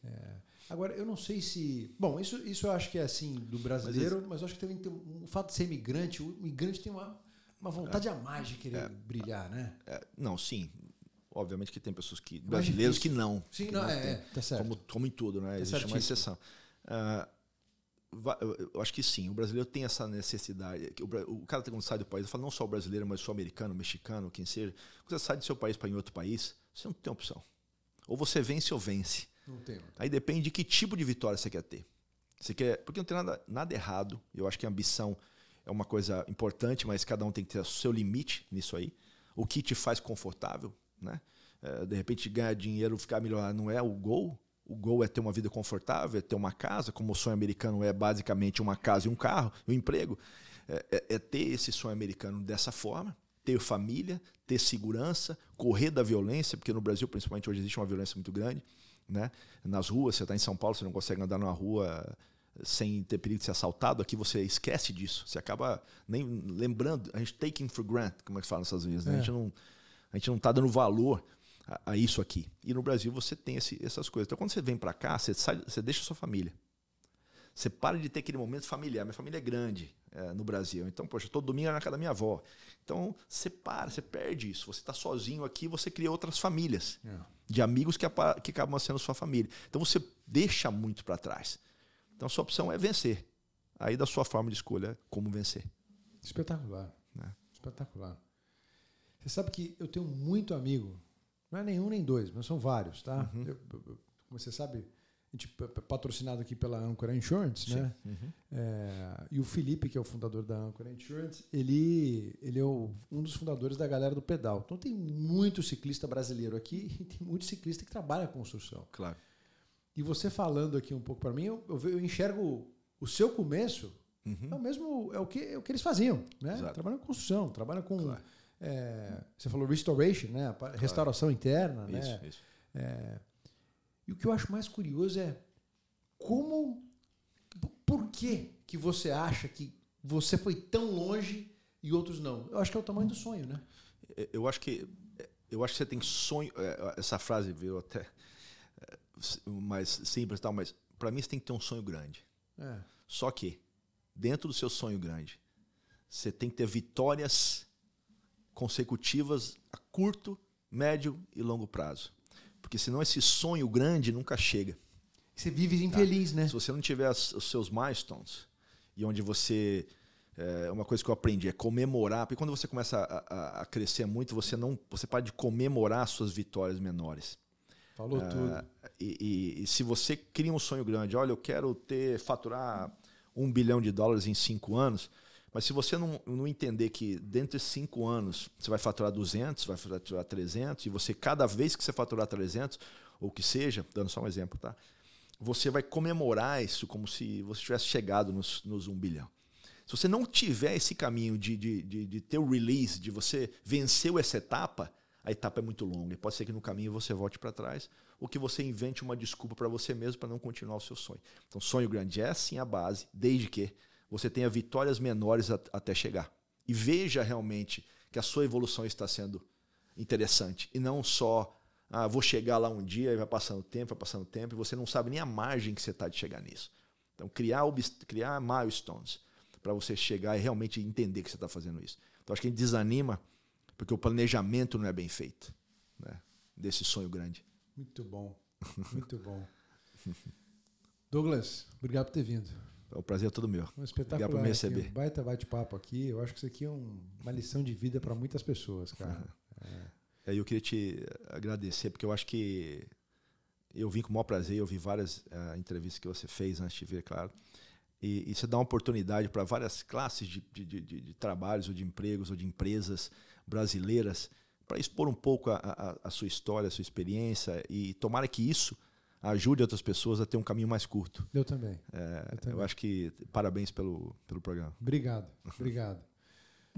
Agora, eu não sei se... Bom, isso eu acho que é assim do brasileiro, mas eu acho que também tem o fato de ser imigrante, o imigrante tem uma vontade a mais de querer brilhar, né? Não, sim. Obviamente que tem pessoas brasileiros que não. Sim, que não, tá certo. Como em tudo, né? Existe uma exceção. Eu acho que sim, o brasileiro tem essa necessidade. O cara quando sai do país, eu falo não só o brasileiro, mas o americano, o mexicano, quem seja. Quando você sai do seu país para ir em outro país, você não tem opção. Ou você vence ou vence. Não tem. Aí depende de que tipo de vitória você quer ter. Porque não tem nada errado. Eu acho que a ambição é uma coisa importante, mas cada um tem que ter o seu limite nisso aí. O que te faz confortável, né? De repente ganhar dinheiro, ficar melhor, não é o gol. O gol é ter uma vida confortável, é ter uma casa, como o sonho americano é basicamente uma casa e um carro, um emprego. É ter esse sonho americano dessa forma, ter família, ter segurança, correr da violência, porque no Brasil, principalmente hoje, existe uma violência muito grande, né? Nas ruas, você está em São Paulo, você não consegue andar numa rua sem ter perigo de ser assaltado. Aqui você esquece disso, você acaba nem lembrando, a gente taking for granted, como é que fala nos Estados Unidos, né? A gente não está dando valor a isso aqui. E no Brasil você tem essas coisas. Então quando você vem para cá, você deixa a sua família. Você para de ter aquele momento familiar. Minha família é grande no Brasil. Então, poxa, todo domingo é na casa da minha avó. Então, você perde isso. Você está sozinho aqui, você cria outras famílias de amigos que acabam sendo sua família. Então, você deixa muito para trás. Então, a sua opção é vencer. Aí, da sua forma de escolha, como vencer. Espetacular. Espetacular. Você sabe que eu tenho muito amigo, não é nenhum nem dois, mas são vários, tá? como você sabe, a gente é patrocinado aqui pela Ancora Insurance, Sim. né? E o Felipe, que é o fundador da Ancora Insurance, ele é um dos fundadores da galera do pedal. Então tem muito ciclista brasileiro aqui e tem muito ciclista que trabalha com construção. Claro. E você falando aqui um pouco para mim, eu enxergo o seu começo, é o mesmo, é o que eles faziam, né? Exato. Trabalham com construção, trabalham com... Claro. Você falou restoration, né? Restauração interna, né? Isso. E o que eu acho mais curioso é por que você acha que você foi tão longe e outros não? Eu acho que é o tamanho do sonho, né? Eu acho que você tem sonho. Essa frase veio até mais simples, tal, mas para mim você tem que ter um sonho grande. Só que dentro do seu sonho grande, você tem que ter vitórias consecutivas a curto, médio e longo prazo. Porque senão esse sonho grande nunca chega. Você vive infeliz, né? Se você não tiver os seus milestones, e onde você... uma coisa que eu aprendi é comemorar, porque quando você começa a crescer muito, você para de comemorar as suas vitórias menores. Falou tudo. E se você cria um sonho grande, olha, eu quero faturar $1 bilhão em 5 anos, mas se você não entender que dentro de 5 anos você vai faturar 200, vai faturar 300, e você, cada vez que você faturar 300, ou que seja, dando só um exemplo, tá? Você vai comemorar isso como se você tivesse chegado nos 1 bilhão. Se você não tiver esse caminho de ter o release, de você vencer essa etapa, a etapa é muito longa. E pode ser que no caminho você volte para trás, ou que você invente uma desculpa para você mesmo para não continuar o seu sonho. Então, sonho grande é sim a base, desde que você tenha vitórias menores até chegar. E veja realmente que a sua evolução está sendo interessante. E não só, vou chegar lá um dia e vai passando tempo, e você não sabe nem a margem que você está de chegar nisso. Então, criar milestones para você chegar e realmente entender que você está fazendo isso. Então, acho que a gente desanima porque o planejamento não é bem feito, né? Desse sonho grande. Muito bom. Muito bom. Douglas, obrigado por ter vindo. O prazer é todo meu. Um espetacular. Obrigado por me receber. Um baita bate-papo aqui. Eu acho que isso aqui é uma lição de vida para muitas pessoas, cara. Eu queria te agradecer, porque eu acho que eu vim com o maior prazer, eu vi várias entrevistas que você fez antes de vir, claro. E você dá uma oportunidade para várias classes de trabalhos, ou de empregos, ou de empresas brasileiras, para expor um pouco a sua história, a sua experiência, e tomara que isso ajude outras pessoas a ter um caminho mais curto. Eu também. Eu acho que parabéns pelo programa. Obrigado.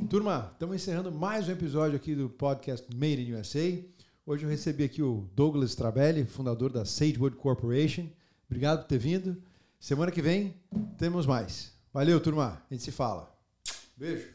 Turma, estamos encerrando mais um episódio aqui do podcast Made in USA. Hoje eu recebi aqui o Douglas Trabelli, fundador da Sagewood Corporation. Obrigado por ter vindo. Semana que vem temos mais. Valeu, turma. A gente se fala. Beijo.